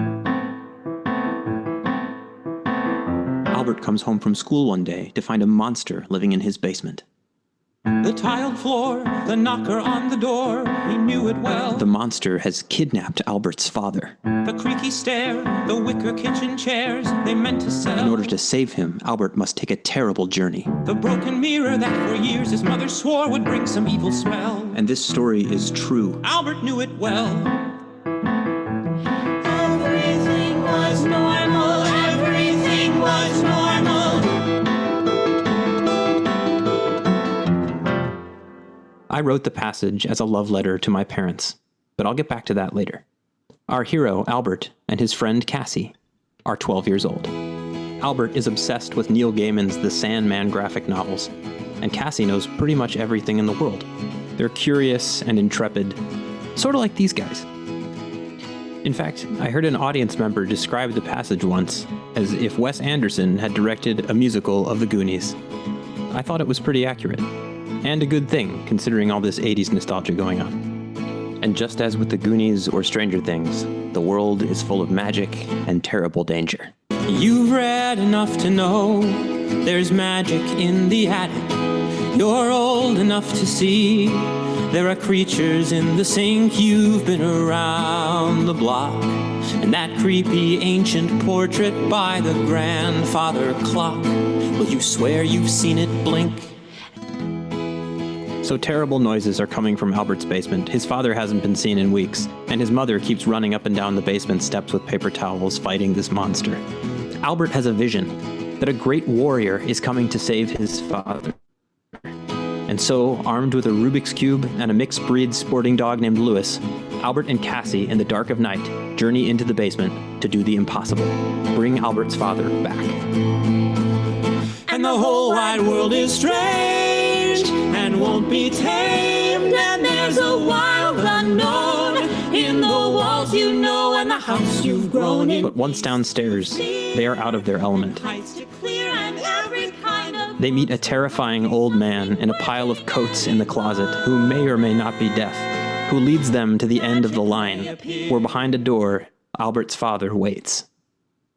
Albert comes home from school one day to find a monster living in his basement. The tiled floor, the knocker on the door, he knew it well. The monster has kidnapped Albert's father. The creaky stair, the wicker kitchen chairs, they meant to sell. In order to save him, Albert must take a terrible journey. The broken mirror that for years his mother swore would bring some evil smell. And this story is true. Albert knew it well. Everything was normal, everything was normal. I wrote The Passage as a love letter to my parents, but I'll get back to that later. Our hero, Albert, and his friend Cassie are 12 years old. Albert is obsessed with Neil Gaiman's The Sandman graphic novels, and Cassie knows pretty much everything in the world. They're curious and intrepid, sort of like these guys. In fact, I heard an audience member describe The Passage once as if Wes Anderson had directed a musical of The Goonies. I thought it was pretty accurate. And a good thing, considering all this 80s nostalgia going on. And just as with The Goonies or Stranger Things, the world is full of magic and terrible danger. You've read enough to know there's magic in the attic. You're old enough to see there are creatures in the sink. You've been around the block. And that creepy ancient portrait by the grandfather clock, will you swear you've seen it blink? So terrible noises are coming from Albert's basement. His father hasn't been seen in weeks, and his mother keeps running up and down the basement steps with paper towels fighting this monster. Albert has a vision that a great warrior is coming to save his father. And so, armed with a Rubik's Cube and a mixed breed sporting dog named Lewis, Albert and Cassie, in the dark of night, journey into the basement to do the impossible: bring Albert's father back. And the whole wide world is strange and won't be tamed, and there's a wild unknown in the walls you know and the house you've grown in. But once downstairs, they are out of their element. They meet a terrifying old man in a pile of coats in the closet who may or may not be deaf, who leads them to the end of the line, where behind a door, Albert's father waits.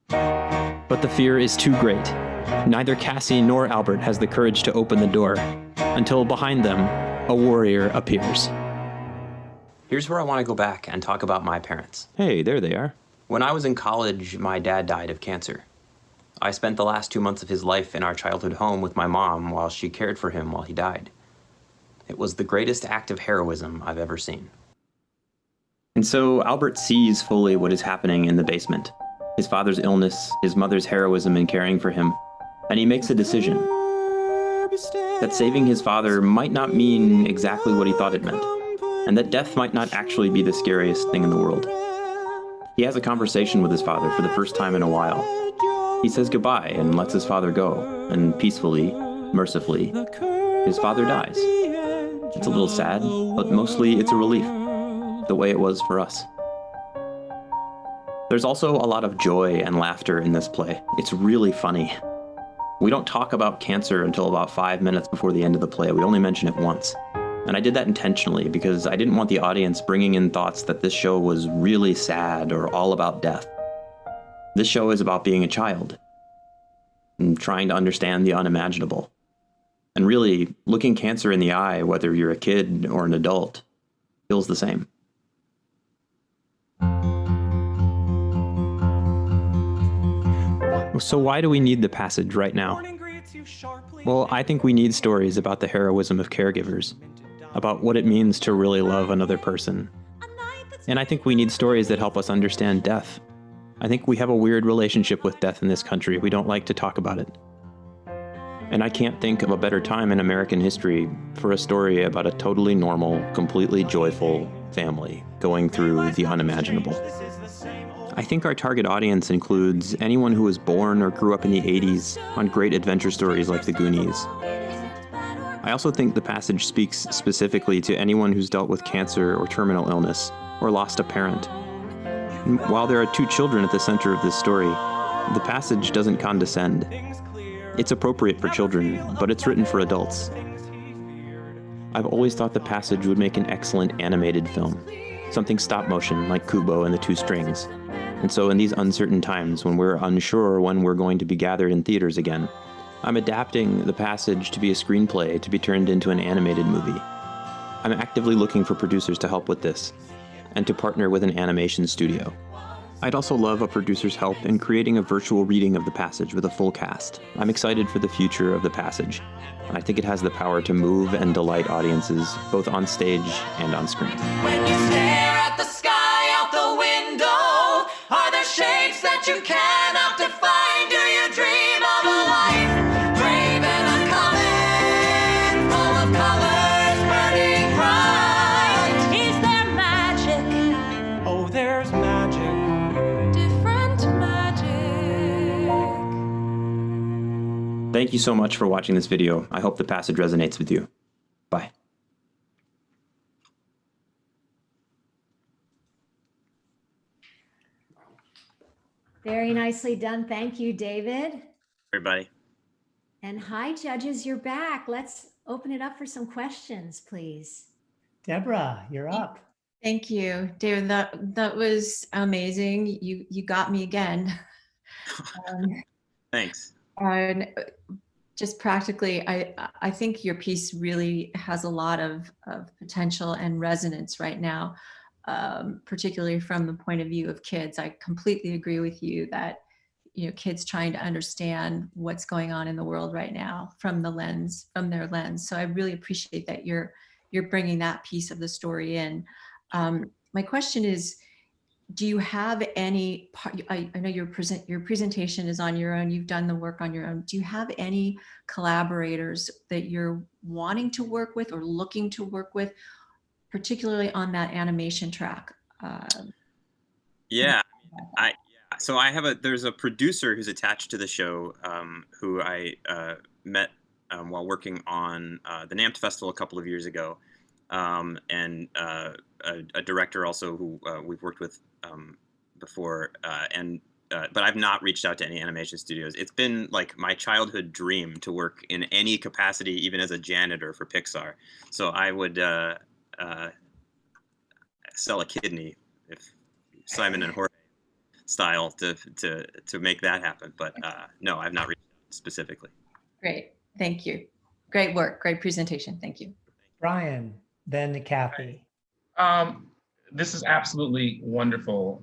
But the fear is too great. Neither Cassie nor Albert has the courage to open the door, until behind them, a warrior appears. Here's where I want to go back and talk about my parents. Hey, there they are. When I was in college, my dad died of cancer. I spent the last 2 months of his life in our childhood home with my mom while she cared for him while he died. It was the greatest act of heroism I've ever seen. And so Albert sees fully what is happening in the basement. His father's illness, his mother's heroism in caring for him, and he makes a decision that saving his father might not mean exactly what he thought it meant, and that death might not actually be the scariest thing in the world. He has a conversation with his father for the first time in a while. He says goodbye and lets his father go, and peacefully, mercifully, his father dies. It's a little sad, but mostly it's a relief, the way it was for us. There's also a lot of joy and laughter in this play. It's really funny. We don't talk about cancer until about 5 minutes before the end of the play. We only mention it once. And I did that intentionally because I didn't want the audience bringing in thoughts that this show was really sad or all about death. This show is about being a child and trying to understand the unimaginable. And really, looking cancer in the eye, whether you're a kid or an adult, feels the same. So why do we need the passage right now? Well, I think we need stories about the heroism of caregivers, about what it means to really love another person. And I think we need stories that help us understand death. I think we have a weird relationship with death in this country. We don't like to talk about it. And I can't think of a better time in American history for a story about a totally normal, completely joyful family going through the unimaginable. I think our target audience includes anyone who was born or grew up in the 80s on great adventure stories like The Goonies. I also think the passage speaks specifically to anyone who's dealt with cancer or terminal illness or lost a parent. And while there are 2 children at the center of this story, the passage doesn't condescend. It's appropriate for children, but it's written for adults. I've always thought the passage would make an excellent animated film, something stop motion like Kubo and the 2 Strings. And so in these uncertain times when we're unsure when we're going to be gathered in theaters again, I'm adapting the passage to be a screenplay to be turned into an animated movie. I'm actively looking for producers to help with this, and to partner with an animation studio. I'd also love a producer's help in creating a virtual reading of the passage with a full cast. I'm excited for the future of the passage. I think it has the power to move and delight audiences, both on stage and on screen. When you stare at the sky out the window, are there shapes that you cannot define? Do you dream of a life brave and uncommon, full of colors burning bright? Is there magic? Oh, there's magic. Different magic. Thank you so much for watching this video. I hope the passage resonates with you. Bye. Very nicely done. Thank you, David. Everybody. And hi, judges, you're back. Let's open it up for some questions, please. Deborah, you're up. Thank you, David. That was amazing. You got me again. Thanks. And just practically, I think your piece really has a lot of potential and resonance right now, particularly from the point of view of kids. I completely agree with you that, kids trying to understand what's going on in the world right now from their lens. So I really appreciate that you're bringing that piece of the story in. My question is, do you have any part? I know your presentation is on your own. You've done the work on your own. Do you have any collaborators that you're wanting to work with or looking to work with, particularly on that animation track? So there's a producer who's attached to the show who I met while working on the NAMT festival a couple of years ago, and a director also who we've worked with before, but I've not reached out to any animation studios. It's been like my childhood dream to work in any capacity, even as a janitor for Pixar. So I would sell a kidney if Simon and Jorge style to make that happen. But no, I've not reached out specifically. Great, thank you. Great work, great presentation. Thank you. Brian, then Kathy. This is absolutely wonderful.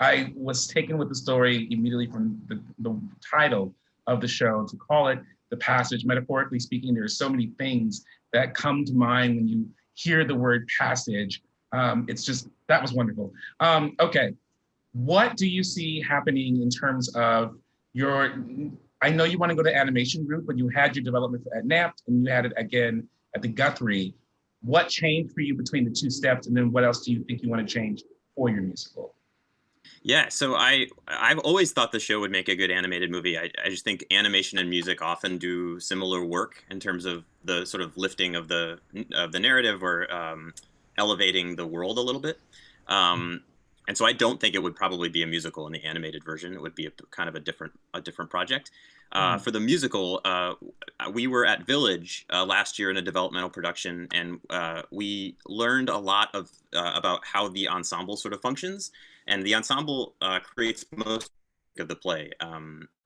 I was taken with the story immediately from the title of the show. To call it The Passage, metaphorically speaking, there are so many things that come to mind when you hear the word passage. That was wonderful. Okay, what do you see happening in terms of I know you want to go to animation route, but you had your development at NAMT and you had it again at the Guthrie. What changed for you between the two steps? And then what else do you think you want to change for your musical? Yeah, so I've always thought the show would make a good animated movie. I just think animation and music often do similar work in terms of the sort of lifting of the narrative or elevating the world a little bit. And so I don't think it would probably be a musical in the animated version. It would be kind of a different project. For the musical, we were at Village last year in a developmental production, and we learned a lot about how the ensemble sort of functions. And the ensemble creates most of the play.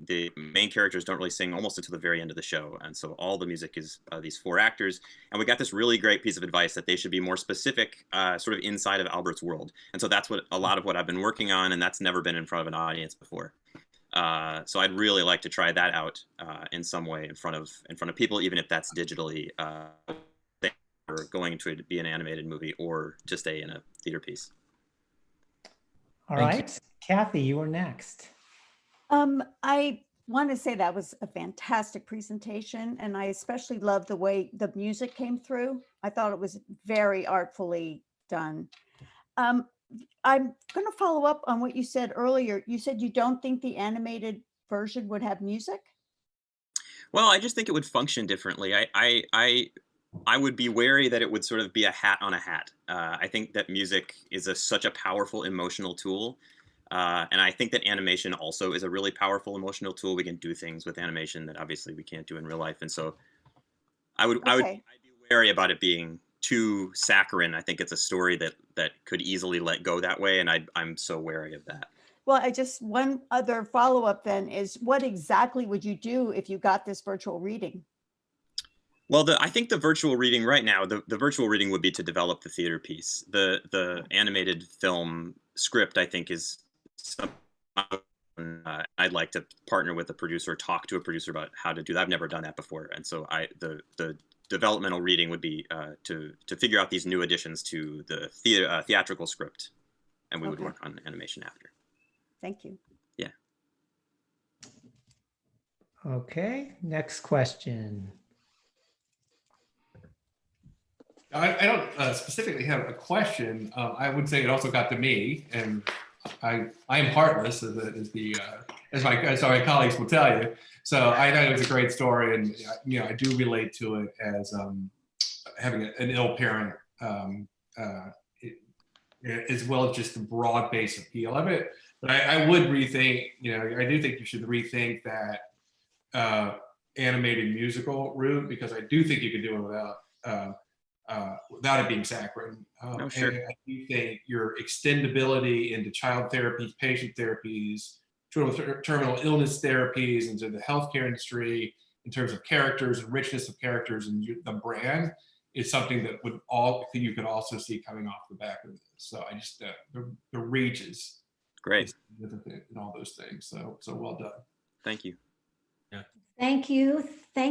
The main characters don't really sing almost until the very end of the show. And so all the music is these 4 actors. And we got this really great piece of advice that they should be more specific sort of inside of Albert's world. And so that's a lot of what I've been working on, and that's never been in front of an audience before. So I'd really like to try that out in some way in front of people, even if that's digitally or going to be an animated movie or to stay in a theater piece. All right, Kathy, you are next. I want to say that was a fantastic presentation, and I especially loved the way the music came through. I thought it was very artfully done. I'm going to follow up on what you said earlier. You said you don't think the animated version would have music? Well, I just think it would function differently. I would be wary that it would sort of be a hat on a hat. I think that music is such a powerful emotional tool. And I think that animation also is a really powerful emotional tool. We can do things with animation that obviously we can't do in real life. And so I'd be wary about it being too saccharine. I think it's a story that could easily let go that way. And I'm so wary of that. Well, one other follow-up then is, what exactly would you do if you got this virtual reading? Well, I think the virtual reading right now, the virtual reading would be to develop the theater piece. The animated film script, I think, is something I'd like to partner with a producer, talk to a producer about how to do that. I've never done that before. And so the developmental reading would be to figure out these new additions to the theatrical script. And we would work on animation after. Thank you. Yeah. Okay, next question. I don't specifically have a question. I would say it also got to me, and I am heartless, as my colleagues will tell you. So I thought it was a great story, and I do relate to it as having an ill parent, as well as just the broad base appeal of it. But I would rethink. I do think you should rethink that animated musical route, because I do think you could do it without it being saccharine. Sure. And I do think your extendability into child therapies, patient therapies, terminal illness therapies, into the healthcare industry, in terms of characters and richness of characters and the brand, is something that you could also see coming off the back of this. So I just the reach is great and all those things. So well done. Thank you. Yeah. Thank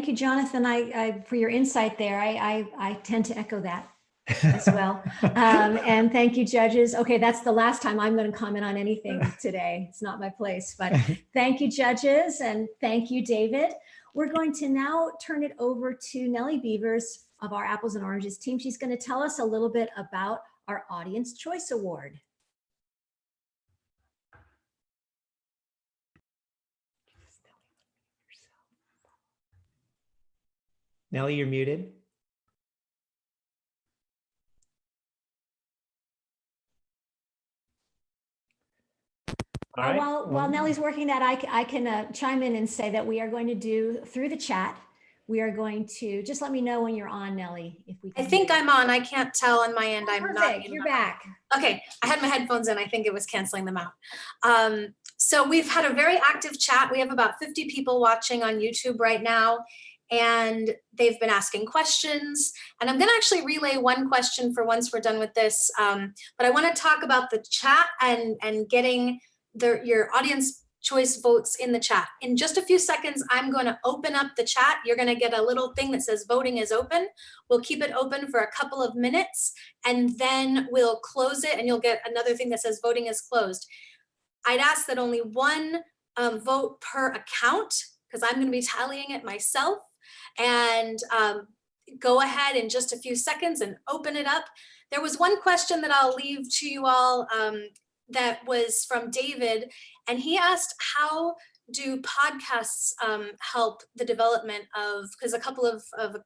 you, Jonathan. I for your insight there. I tend to echo that as well. And thank you, judges. Okay, that's the last time I'm going to comment on anything today. It's not my place, but thank you, judges, and thank you, David. We're going to now turn it over to Nellie Beavers of our Apples and Oranges team. She's going to tell us a little bit about our Audience Choice Award. Nellie, you're muted. While Nellie's working that, I can chime in and say that we are going to do through the chat. We are going to just let me know when you're on, Nellie. If we can. I think I'm on. I can't tell on my end. I'm Perfect. not. You're back. Okay, I had my headphones in. I think it was canceling them out. So we've had a very active chat. We have about 50 people watching on YouTube right now, and they've been asking questions. And I'm going to actually relay one question for once we're done with this. But I want to talk about the chat and getting your audience choice votes in the chat. In just a few seconds, I'm going to open up the chat. You're going to get a little thing that says voting is open. We'll keep it open for a couple of minutes, and then we'll close it, and you'll get another thing that says voting is closed. I'd ask that only one vote per account, because I'm going to be tallying it myself. And go ahead in just a few seconds and open it up. There was one question that I'll leave to you all that was from David, and he asked, how do podcasts help the development of, because a couple of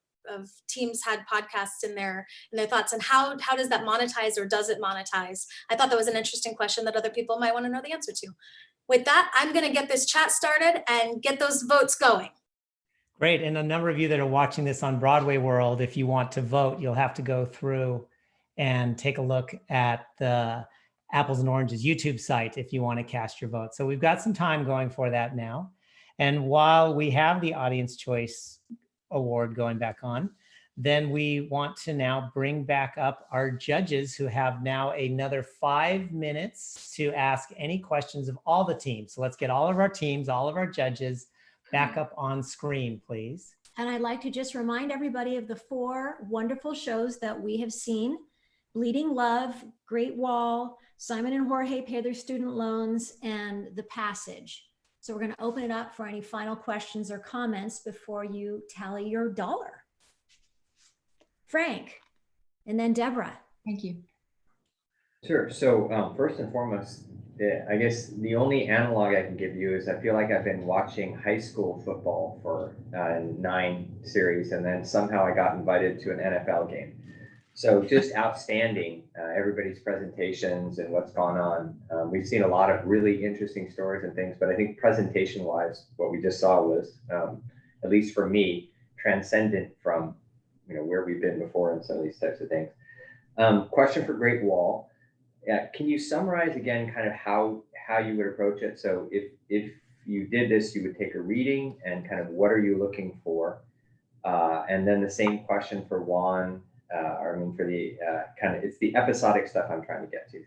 teams had podcasts in their thoughts, and how does that monetize, or does it monetize? I thought that was an interesting question that other people might want to know the answer to. With that, I'm going to get this chat started and get those votes going. Great. And a number of you that are watching this on Broadway World, if you want to vote, you'll have to go through and take a look at the Apples and Oranges YouTube site if you want to cast your vote. So we've got some time going for that now. And while we have the Audience Choice Award going back on, then we want to now bring back up our judges, who have now another 5 minutes to ask any questions of all the teams. So let's get all of our teams, all of our judges back up on screen, please. And I'd like to just remind everybody of the 4 wonderful shows that we have seen: Bleeding Love, Great Wall, Simon and Jorge Pay Their Student Loans, and The Passage. So we're going to open it up for any final questions or comments before you tally your dollar. Frank, and then Deborah. Thank you. Sure. So first and foremost, I guess the only analog I can give you is I feel like I've been watching high school football for 9 series, and then somehow I got invited to an NFL game. So just outstanding, everybody's presentations and what's gone on. We've seen a lot of really interesting stories and things, but I think presentation-wise, what we just saw was, at least for me, transcendent from where we've been before in some of these types of things. Question for Great Wall. Can you summarize again kind of how you would approach it? So if you did this, you would take a reading, and kind of what are you looking for? And then the same question for Juan, for the it's the episodic stuff I'm trying to get to.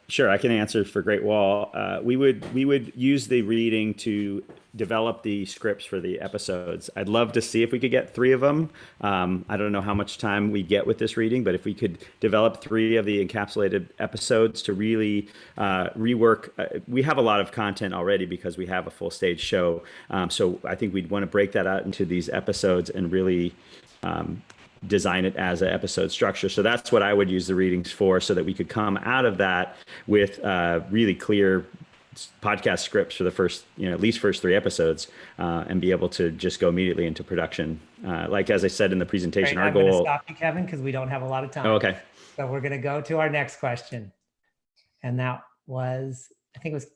Sure, I can answer for Great Wall. We would use the reading to develop the scripts for the episodes. I'd love to see if we could get 3 of them. I don't know how much time we get with this reading, but if we could develop 3 of the encapsulated episodes to really rework. We have a lot of content already because we have a full stage show. So I think we'd want to break that out into these episodes and really design it as an episode structure. So that's what I would use the readings for, so that we could come out of that with really clear podcast scripts for the first, at least first 3 episodes, and be able to just go immediately into production. Like, as I said in the presentation, Great. our I'm goal. going to stop you, Kevin, because we don't have a lot of time. Oh, okay. So we're going to go to our next question. And that was, It was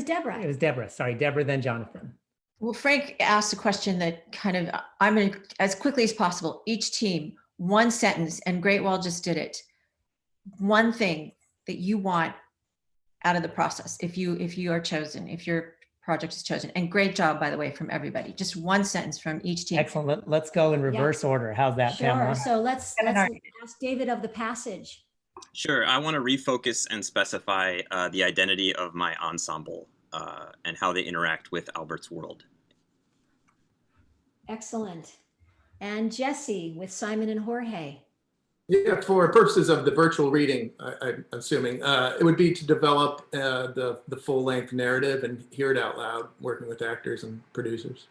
Deborah. It was Deborah. Sorry, Deborah, then Jonathan. Well, Frank asked a question that kind of, I'm going to, as quickly as possible, each team, 1 sentence, and Great Wall just did it. One thing that you want out of the process, if you are chosen, if your project is chosen. And great job, by the way, from everybody. Just 1 sentence from each team. Excellent. Let's go in reverse order. How's that, Sure. Pamela? So let's ask David of The Passage. Sure. I want to refocus and specify the identity of my ensemble and how they interact with Albert's world. Excellent. And Jesse with Simon and Jorge. Yeah, for purposes of the virtual reading, I'm assuming, it would be to develop the full-length narrative and hear it out loud, working with actors and producers.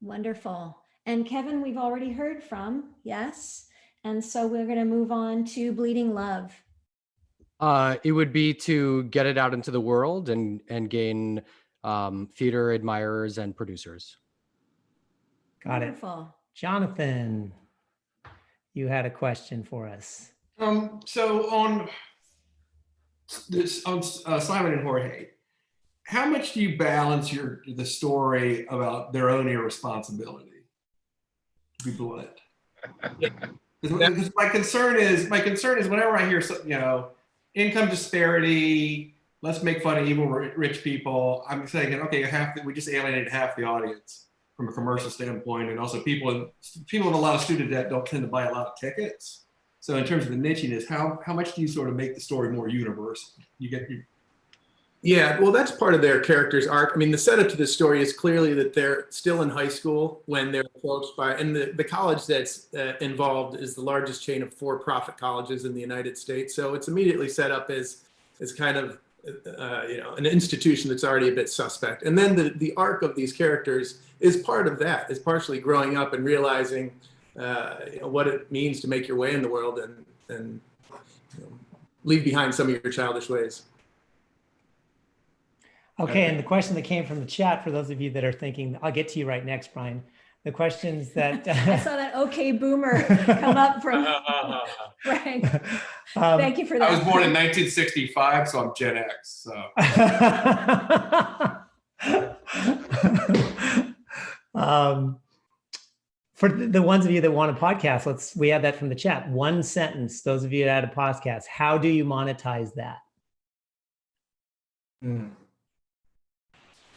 Wonderful. And Kevin, we've already heard from, yes. And so we're going to move on to Bleeding Love. It would be to get it out into the world and gain theater admirers and producers. Got Wonderful. it. Jonathan, you had a question for us. So on this, Simon and Jorge, how much do you balance the story about their own irresponsibility? To be blunt. Because my concern is whenever I hear income disparity, let's make fun of evil rich people, I'm saying, okay, we just alienated half the audience from a commercial standpoint, and also people with a lot of student debt don't tend to buy a lot of tickets. So in terms of the nichiness, how much do you sort of make the story more universal? You get your Yeah, well, that's part of their character's arc. I mean, the setup to this story is clearly that they're still in high school when they're approached by, and the college that's involved is the largest chain of for-profit colleges in the United States. So it's immediately set up as kind of, an institution that's already a bit suspect. And then the arc of these characters is part of that, is partially growing up and realizing what it means to make your way in the world and leave behind some of your childish ways. Okay, and the question that came from the chat, for those of you that are thinking, I'll get to you right next, Brian. The questions that I saw that okay boomer come up from Frank. Thank you for that. I was born in 1965, so I'm Gen X. So. For the ones of you that want a podcast, we have that from the chat. One sentence, those of you that had a podcast, how do you monetize that?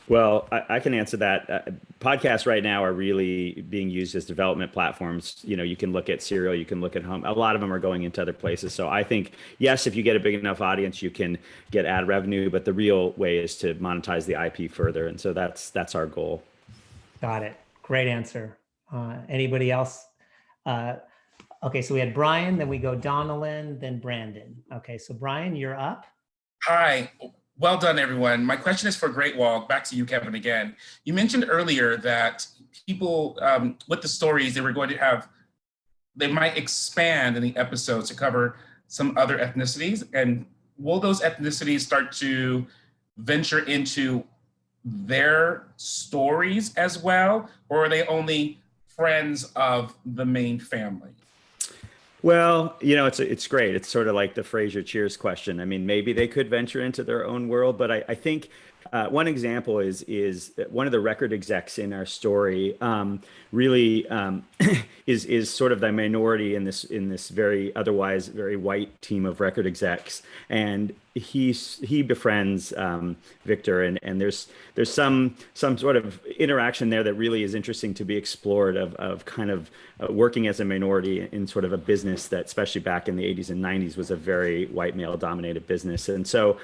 Well, I can answer that. Podcasts right now are really being used as development platforms. You can look at Serial, you can look at Home. A lot of them are going into other places. So I think, yes, if you get a big enough audience, you can get ad revenue, but the real way is to monetize the IP further. And so that's our goal. Got it. Great answer. Anybody else? Okay, so we had Brian, then we go Donalyn, then Brandon. Okay, so Brian, you're up. Hi. Well done, everyone. My question is for Great Wall. Back to you, Kevin, again. You mentioned earlier that people with the stories, they might expand in the episodes to cover some other ethnicities. And will those ethnicities start to venture into their stories as well? Or are they only friends of the main family? Well, it's great. It's sort of like the Frasier Cheers question. I mean, maybe they could venture into their own world, but I think one example is one of the record execs in our story really is sort of the minority in this very otherwise very white team of record execs, and he befriends Victor, and there's some sort of interaction there that really is interesting to be explored of kind of working as a minority in sort of a business that, especially back in the 80s and 90s, was a very white male dominated business. And so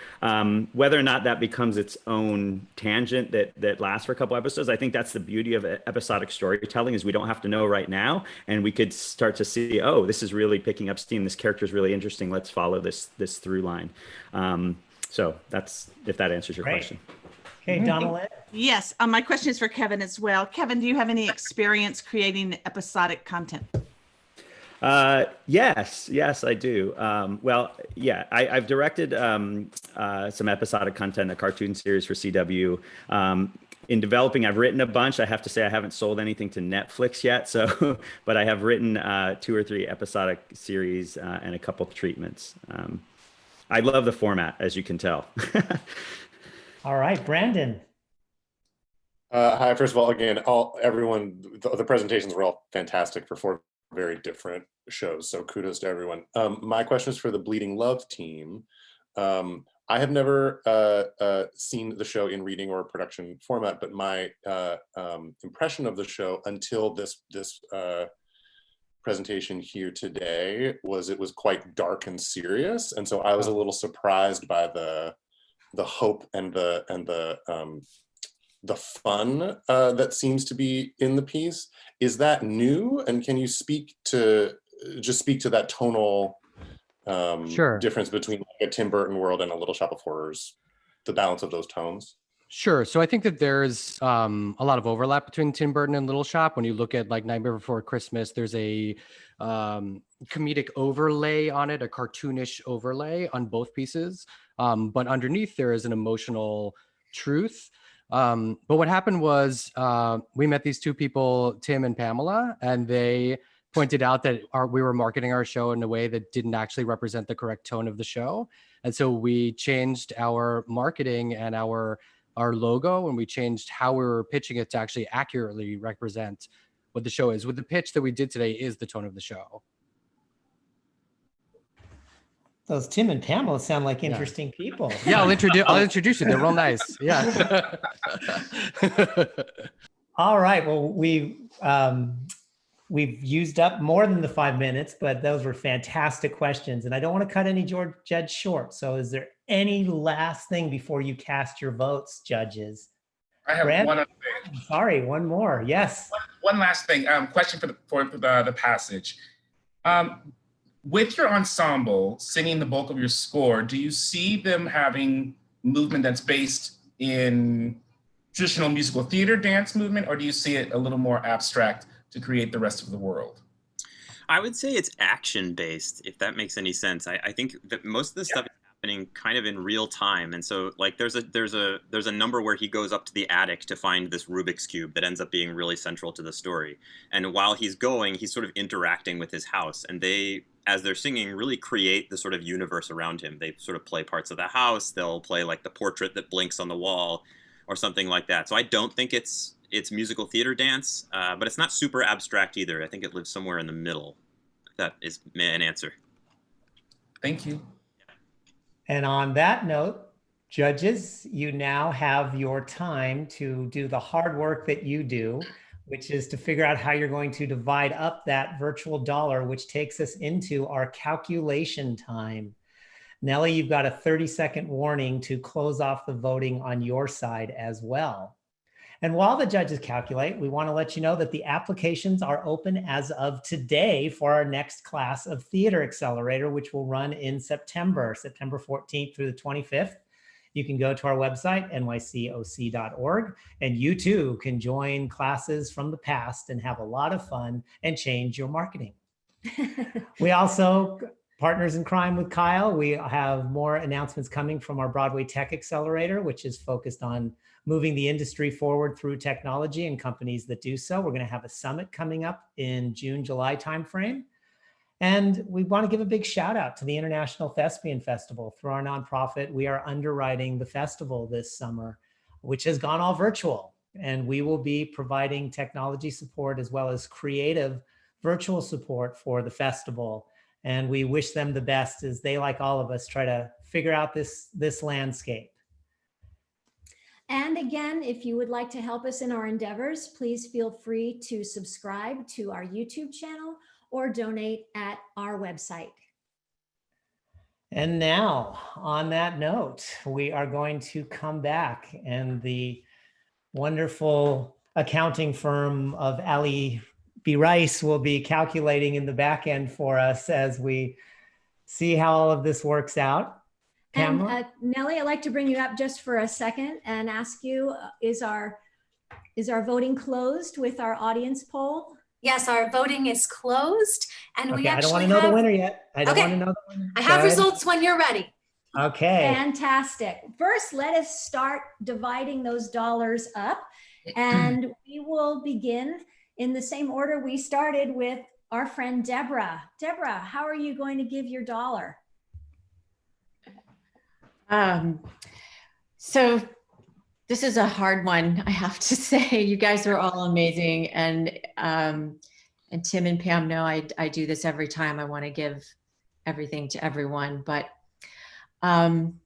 whether or not that becomes its own tangent that lasts for a couple episodes, I think that's the beauty of episodic storytelling, is we don't have to know right now, and we could start to see, oh, this is really picking up steam. This character is really interesting. Let's follow this through line. So that's, if that answers your question. Okay, Donalyn. Yes, my question is for Kevin as well. Kevin, do you have any experience creating episodic content? Yes, I do. Well, yeah, I've directed some episodic content, a cartoon series for CW. In developing, I've written a bunch. I have to say I haven't sold anything to Netflix yet, but I have written 2 or 3 episodic series and a couple of treatments. I love the format, as you can tell. All right, Brandon. Hi, first of all, again, everyone, the presentations were all fantastic for 4 very different shows, so kudos to everyone. My question is for the Bleeding Love team. I have never seen the show in reading or production format, but my impression of the show until this presentation here today was it was quite dark and serious, and so I was a little surprised by the hope and the fun that seems to be in the piece. Is that new? And can you speak to that tonal difference between like a Tim Burton world and a Little Shop of Horrors, the balance of those tones? Sure. So I think that there's a lot of overlap between Tim Burton and Little Shop. When you look at like Nightmare Before Christmas, there's a comedic overlay on it, a cartoonish overlay on both pieces. But underneath there is an emotional truth. But what happened was we met these 2 people, Tim and Pamela, and they pointed out that we were marketing our show in a way that didn't actually represent the correct tone of the show. And so we changed our marketing and our logo, and we changed how we were pitching it to actually accurately represent what the show is. With the pitch that we did today is the tone of the show. Those Tim and Pamela sound like interesting people. Yeah, I'll introduce you. They're real nice. Yeah. All right. Well, we we've used up more than the 5 minutes, but those were fantastic questions. And I don't want to cut any judge short. So is there any last thing before you cast your votes, judges? I have Brand? one other thing. Sorry, one more. Yes. One last thing. Question for the passage. With your ensemble singing the bulk of your score, do you see them having movement that's based in traditional musical theater dance movement, or do you see it a little more abstract to create the rest of the world? I would say it's action based, if that makes any sense. I think that most of the stuff is happening kind of in real time, and so like there's a number where he goes up to the attic to find this Rubik's Cube that ends up being really central to the story. And while he's going, he's sort of interacting with his house, and they, as they're singing, really create the sort of universe around him. They sort of play parts of the house. They'll play like the portrait that blinks on the wall or something like that. So I don't think it's musical theater dance, but it's not super abstract either. I think it lives somewhere in the middle. If that is an answer. Thank you. And on that note, judges, you now have your time to do the hard work that you do, which is to figure out how you're going to divide up that virtual dollar, which takes us into our calculation time. Nellie, you've got a 30-second warning to close off the voting on your side as well. And while the judges calculate, we want to let you know that the applications are open as of today for our next class of Theater Accelerator, which will run in September 14th through the 25th. You can go to our website, nycoc.org, and you too can join classes from the past and have a lot of fun and change your marketing. We also, partners in crime with Kyle, we have more announcements coming from our Broadway Tech Accelerator, which is focused on moving the industry forward through technology and companies that do so. We're going to have a summit coming up in June, July timeframe. And we want to give a big shout out to the International Thespian Festival. Through our nonprofit, we are underwriting the festival this summer, which has gone all virtual. And we will be providing technology support as well as creative virtual support for the festival. And we wish them the best as they, like all of us, try to figure out this landscape. And again, if you would like to help us in our endeavors, please feel free to subscribe to our YouTube channel or donate at our website. And now, on that note, we are going to come back, and the wonderful accounting firm of Ali B. Rice will be calculating in the back end for us as we see how all of this works out. And Nellie, I'd like to bring you up just for a second and ask you, is our voting closed with our audience poll? Yes, our voting is closed, and we actually I don't want to know the winner yet. I don't want to know the winner. I have results when you're ready. Okay. Fantastic. First, let us start dividing those dollars up, and we will begin in the same order we started with our friend Deborah. Deborah, how are you going to give your dollar? So this is a hard one, I have to say. You guys are all amazing, and Tim and Pam know I do this every time. I want to give everything to everyone, but I'm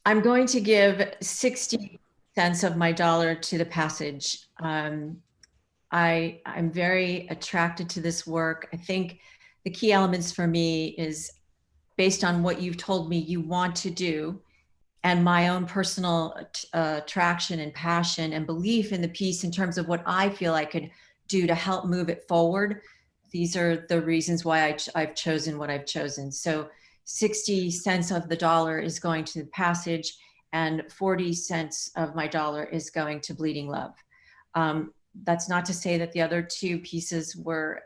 going to give 60 cents of my dollar to the passage. I'm very attracted to this work. I think the key elements for me is based on what you've told me you want to do, and my own personal attraction and passion and belief in the piece in terms of what I feel I could do to help move it forward. These are the reasons why I've chosen what I've chosen. So 60 cents of the dollar is going to the passage, and 40 cents of my dollar is going to Bleeding Love. That's not to say that the other two pieces were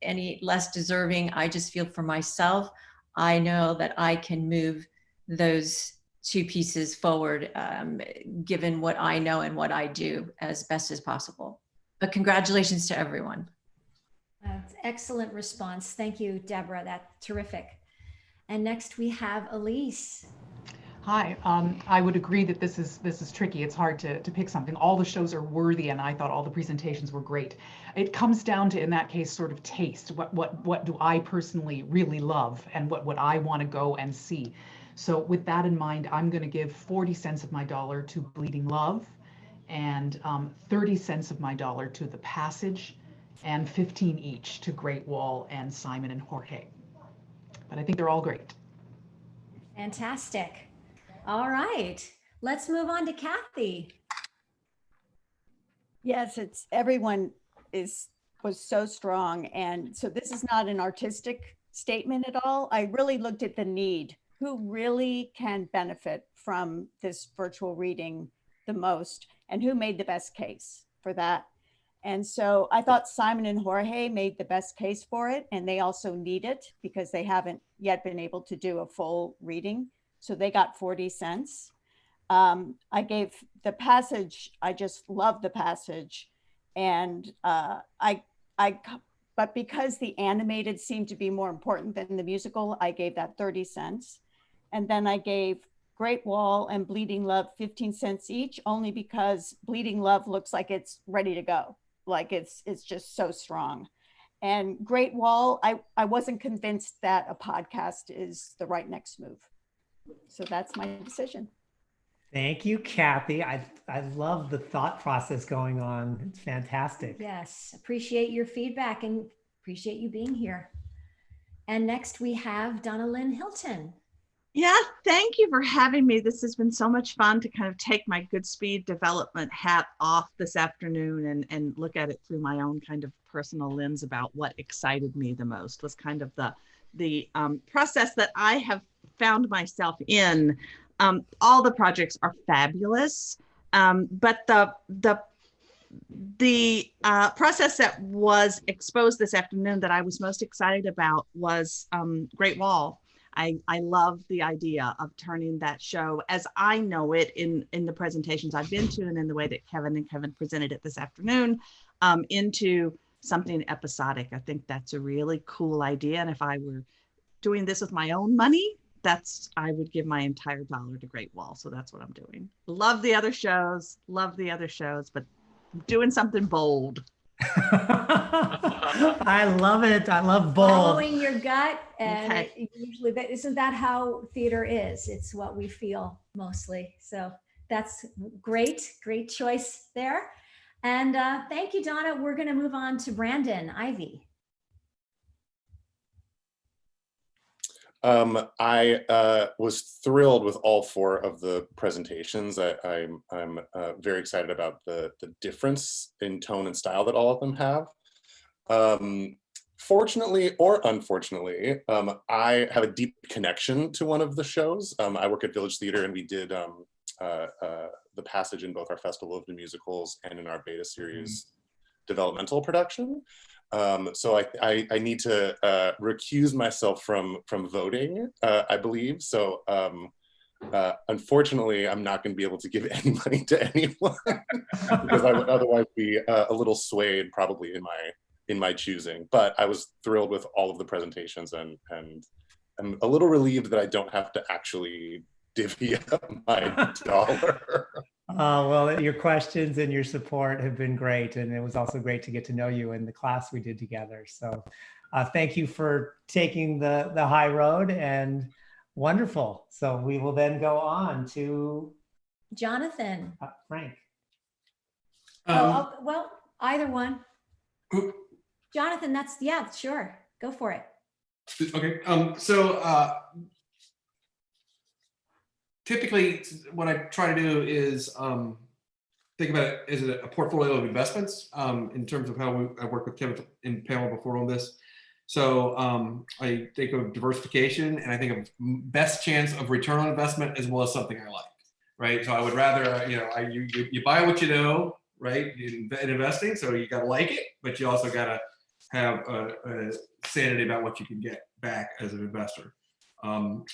any less deserving. I just feel for myself, I know that I can move those two pieces forward, given what I know and what I do as best as possible. But congratulations to everyone. That's excellent response. Thank you, Deborah. That's terrific. And next we have Elise. Hi, I would agree that this is tricky. It's hard to pick something. All the shows are worthy, and I thought all the presentations were great. It comes down to, in that case, sort of taste. What do I personally really love, and what would I want to go and see? So with that in mind, I'm going to give 40 cents of my dollar to Bleeding Love, and 30 cents of my dollar to The Passage, and 15 each to Great Wall and Simon and Jorge. But I think they're all great. Fantastic. All right, let's move on to Kathy. Yes, everyone was so strong. And so this is not an artistic statement at all. I really looked at the need. Who really can benefit from this virtual reading the most, and who made the best case for that? And so I thought Simon and Jorge made the best case for it, and they also need it because they haven't yet been able to do a full reading. So they got 40 cents. I gave the passage, I just love the passage. And but because the animated seemed to be more important than the musical, I gave that 30 cents. And then I gave Great Wall and Bleeding Love 15 cents each, only because Bleeding Love looks like it's ready to go. Like it's just so strong. And Great Wall, I wasn't convinced that a podcast is the right next move. So that's my decision. Thank you, Kathy. I love the thought process going on. It's fantastic. Yes, appreciate your feedback and appreciate you being here. And next we have Donna Lynn Hilton. Yeah, thank you for having me. This has been so much fun to kind of take my Goodspeed development hat off this afternoon and look at it through my own kind of personal lens about what excited me the most was kind of the process that I have found myself in. All the projects are fabulous, but the process that was exposed this afternoon that I was most excited about was Great Wall. I love the idea of turning that show as I know it in the presentations I've been to and in the way that Kevin presented it this afternoon into something episodic. I think that's a really cool idea. And if I were doing this with my own money, I would give my entire dollar to Great Wall. So that's what I'm doing. Love the other shows, but I'm doing something bold. I love it. I love bold. Following your gut, and Okay. usually isn't that how theater is? It's what we feel mostly. So that's great choice there. And thank you, Donna. We're going to move on to Brandon Ivy. I was thrilled with all four of the presentations. I'm very excited about the difference in tone and style that all of them have. Fortunately or unfortunately, I have a deep connection to one of the shows. I work at Village Theater, and we did the passage in both our Festival of the Musicals and in our beta series developmental production. So I need to recuse myself from voting, I believe. So unfortunately, I'm not going to be able to give any money to anyone because I would otherwise be a little swayed probably in my choosing. But I was thrilled with all of the presentations, and I'm a little relieved that I don't have to actually divvy up my dollar. Well, your questions and your support have been great. And it was also great to get to know you in the class we did together. So thank you for taking the high road, and wonderful. So we will then go on to Jonathan. Frank. Well, either one. Jonathan, yeah, sure. Go for it. Okay. Typically, what I try to do is think about it as a portfolio of investments in terms of how I worked with Kevin and Pamela before on this. So I think of diversification, and I think of best chance of return on investment as well as something I like, right? So I would rather, you buy what you know, right, in investing, so you got to like it, but you also got to have a sanity about what you can get back as an investor.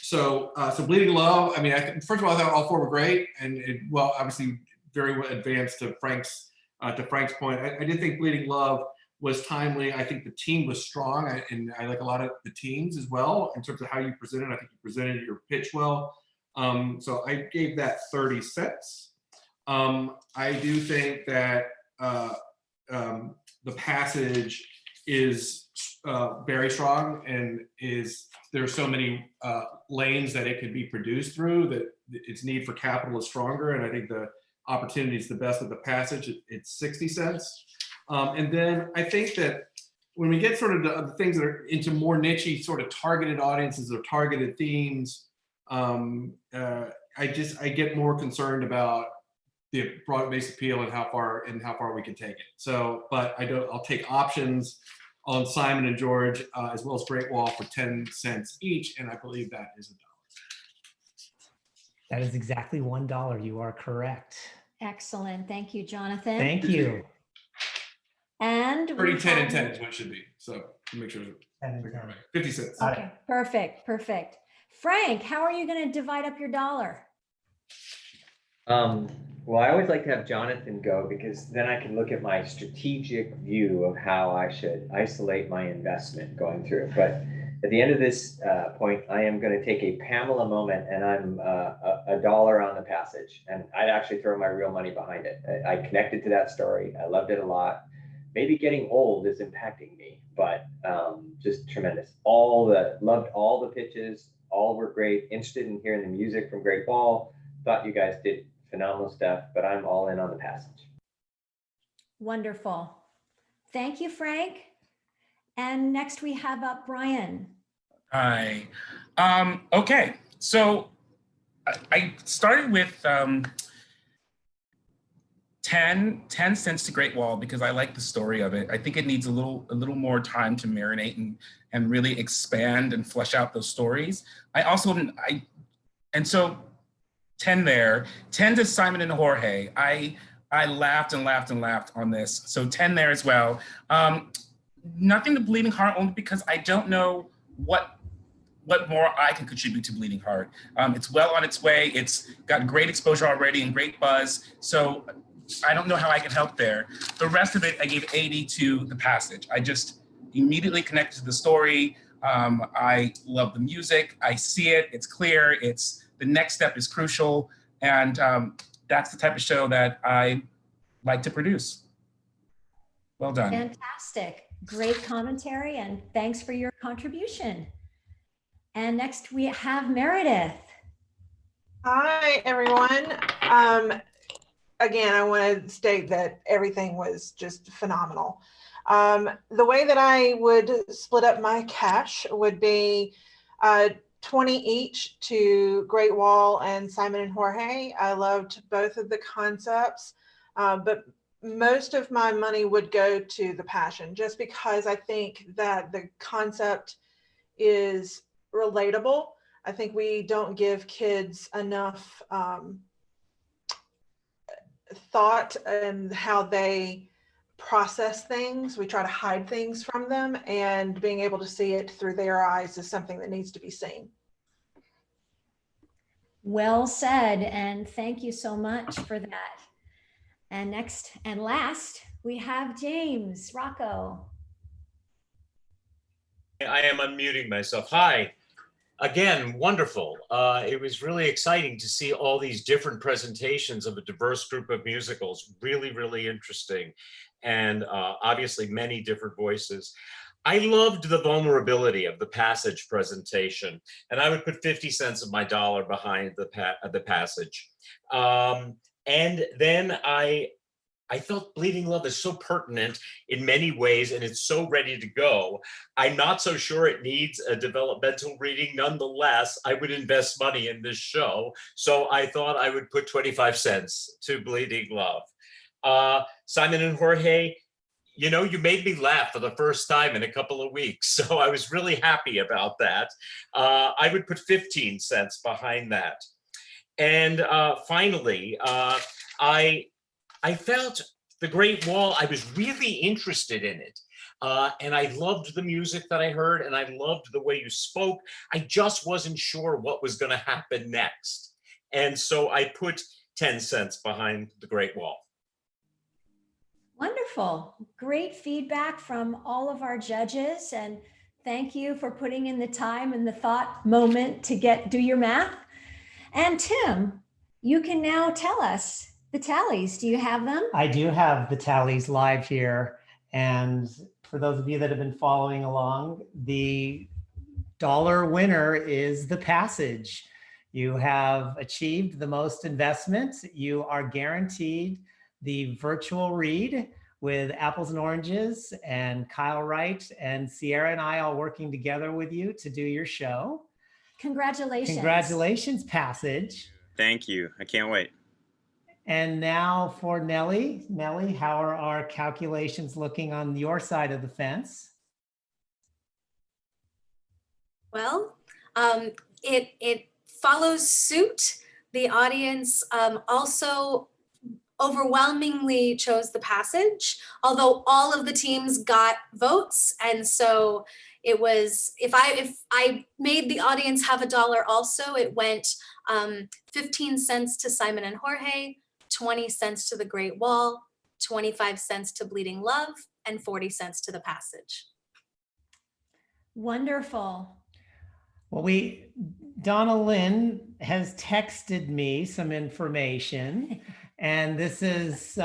So Bleeding Love, I mean, first of all, I thought all four were great, and obviously very well advanced to Frank's point. I did think Bleeding Love was timely. I think the team was strong, and I like a lot of the teams as well in terms of how you presented. I think you presented your pitch well. So I gave that 30 cents. I do think that the passage is very strong, and there's so many lanes that it could be produced through that its need for capital is stronger. And I think the opportunity is the best of the passage. It's 60 cents. And then I think that when we get sort of the things that are into more niche-y sort of targeted audiences or targeted themes, I get more concerned about the broad-based appeal and how far we can take it. So, but I'll take options on Simon and George as well as Great Wall for 10 cents each, and I believe that is $1. That is exactly $1. You are correct. Excellent. Thank you, Jonathan. Thank you. And 30, 10, and 10 is what it should be. So make sure 50 cents. Okay, perfect, perfect. Frank, how are you going to divide up your $1? Well, I always like to have Jonathan go because then I can look at my strategic view of how I should isolate my investment going through. But at the end of this point, I am going to take a Pamela moment, and I'm $1 on the passage. And I'd actually throw my real money behind it. I connected to that story. I loved it a lot. Maybe getting old is impacting me, but just tremendous. Loved all the pitches. All were great. Interested in hearing the music from Great Wall. Thought you guys did phenomenal stuff, but I'm all in on the passage. Wonderful. Thank you, Frank. And next we have up Brian. Hi. Okay, so I started with 10 cents to Great Wall because I like the story of it. I think it needs a little more time to marinate and really expand and flesh out those stories. So 10 there. 10 to Simon and Jorge. I laughed and laughed and laughed on this. So 10 there as well. Nothing to Bleeding Heart, only because I don't know what more I can contribute to Bleeding Heart. It's well on its way. It's got great exposure already and great buzz. So I don't know how I can help there. The rest of it, I gave 80 to The Passage. I just immediately connected to the story. I love the music. I see it. It's clear. The next step is crucial. And that's the type of show that I like to produce. Well done. Fantastic. Great commentary, and thanks for your contribution. And next we have Meredith. Hi, everyone. Again, I want to state that everything was just phenomenal. The way that I would split up my cash would be 20 each to Great Wall and Simon and Jorge. I loved both of the concepts, but most of my money would go to The Passion, just because I think that the concept is relatable. I think we don't give kids enough thought and how they process things. We try to hide things from them, and being able to see it through their eyes is something that needs to be seen. Well said, and thank you so much for that. And next and last, we have James Rocco. I am unmuting myself. Hi. Again, wonderful. It was really exciting to see all these different presentations of a diverse group of musicals. Really, really interesting. And obviously many different voices. I loved the vulnerability of The Passage presentation, and I would put 50 cents of my dollar behind the Passage. And then I felt Bleeding Love is so pertinent in many ways, and it's so ready to go. I'm not so sure it needs a developmental reading. Nonetheless, I would invest money in this show. So I thought I would put 25 cents to Bleeding Love. Simon and Jorge, you know, you made me laugh for the first time in a couple of weeks. So I was really happy about that. I would put 15 cents behind that. And finally, I felt The Great Wall, I was really interested in it. And I loved the music that I heard, and I loved the way you spoke. I just wasn't sure what was going to happen next. And so I put 10 cents behind The Great Wall. Wonderful. Great feedback from all of our judges, and thank you for putting in the time and the thought moment to do your math. And Tim, you can now tell us the tallies. Do you have them? I do have the tallies live here. And for those of you that have been following along, the dollar winner is The Passage. You have achieved the most investment. You are guaranteed the virtual read with Apples and Oranges and Kyle Wright and Sierra and I all working together with you to do your show. Congratulations. Congratulations, Passage. Thank you. I can't wait. And now for Nellie. Nellie, how are our calculations looking on your side of the fence? Well, it follows suit. The audience also overwhelmingly chose The Passage, although all of the teams got votes. And so it was, if I made the audience have $1 also, it went 15 cents to Simon and Jorge, 20 cents to The Great Wall, 25 cents to Bleeding Love, and 40 cents to The Passage. Wonderful. Well, Donna Lynn has texted me some information, and this is,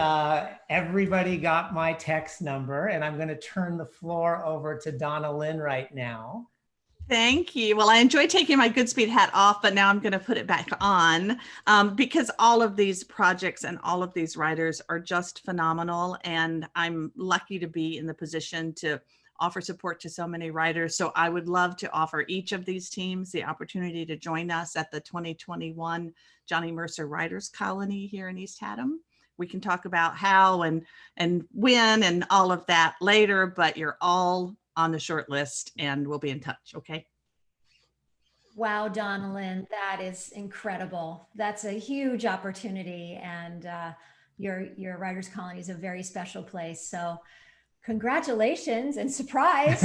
everybody got my text number, and I'm going to turn the floor over to Donna Lynn right now. Thank you. Well, I enjoy taking my Goodspeed hat off, but now I'm going to put it back on because all of these projects and all of these writers are just phenomenal. And I'm lucky to be in the position to offer support to so many writers. So I would love to offer each of these teams the opportunity to join us at the 2021 Johnny Mercer Writers Colony here in East Haddam. We can talk about how and when and all of that later, but you're all on the short list and we'll be in touch, okay? Wow, Donalyn, that is incredible. That's a huge opportunity, and your Writers Colony is a very special place. So congratulations and surprise.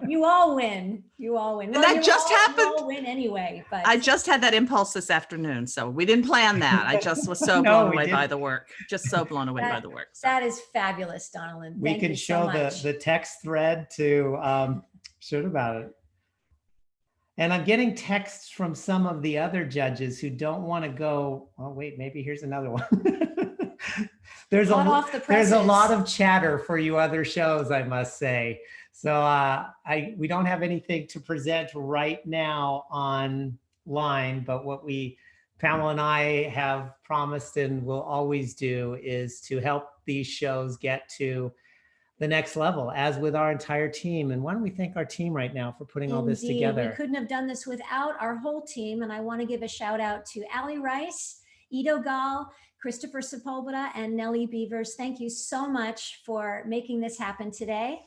You all win. You all win. Well, and that just happened. You all win anyway. But I just had that impulse this afternoon, so we didn't plan that. I just was so blown away by the work. Just so blown away by the work. So. That is fabulous, Donalyn. We can show the text thread to shoot about it. And I'm getting texts from some of the other judges who don't want to go. Oh, wait, maybe here's another one. There's a lot of chatter for you other shows, I must say. So we don't have anything to present right now online, but what Pamela and I have promised and will always do is to help these shows get to the next level, as with our entire team. And why don't we thank our team right now for putting all this together? We couldn't have done this without our whole team. And I want to give a shout out to Ali Rice, Ido Gall, Christopher Sepulveda, and Nellie Beavers. Thank you so much for making this happen today.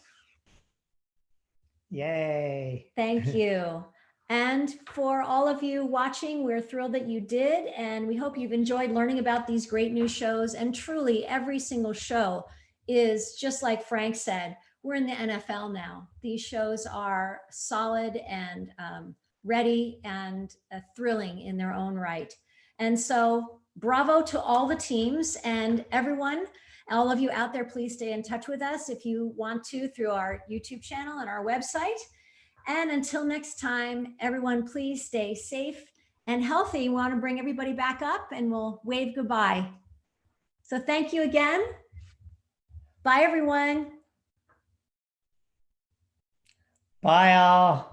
Yay. Thank you. And for all of you watching, we're thrilled that you did. And we hope you've enjoyed learning about these great new shows. And truly, every single show is just like Frank said, we're in the NFL now. These shows are solid and ready and thrilling in their own right. And so bravo to all the teams and everyone, all of you out there, please stay in touch with us if you want to through our YouTube channel and our website. And until next time, everyone, please stay safe and healthy. We want to bring everybody back up and we'll wave goodbye. So thank you again. Bye, everyone. Bye, all.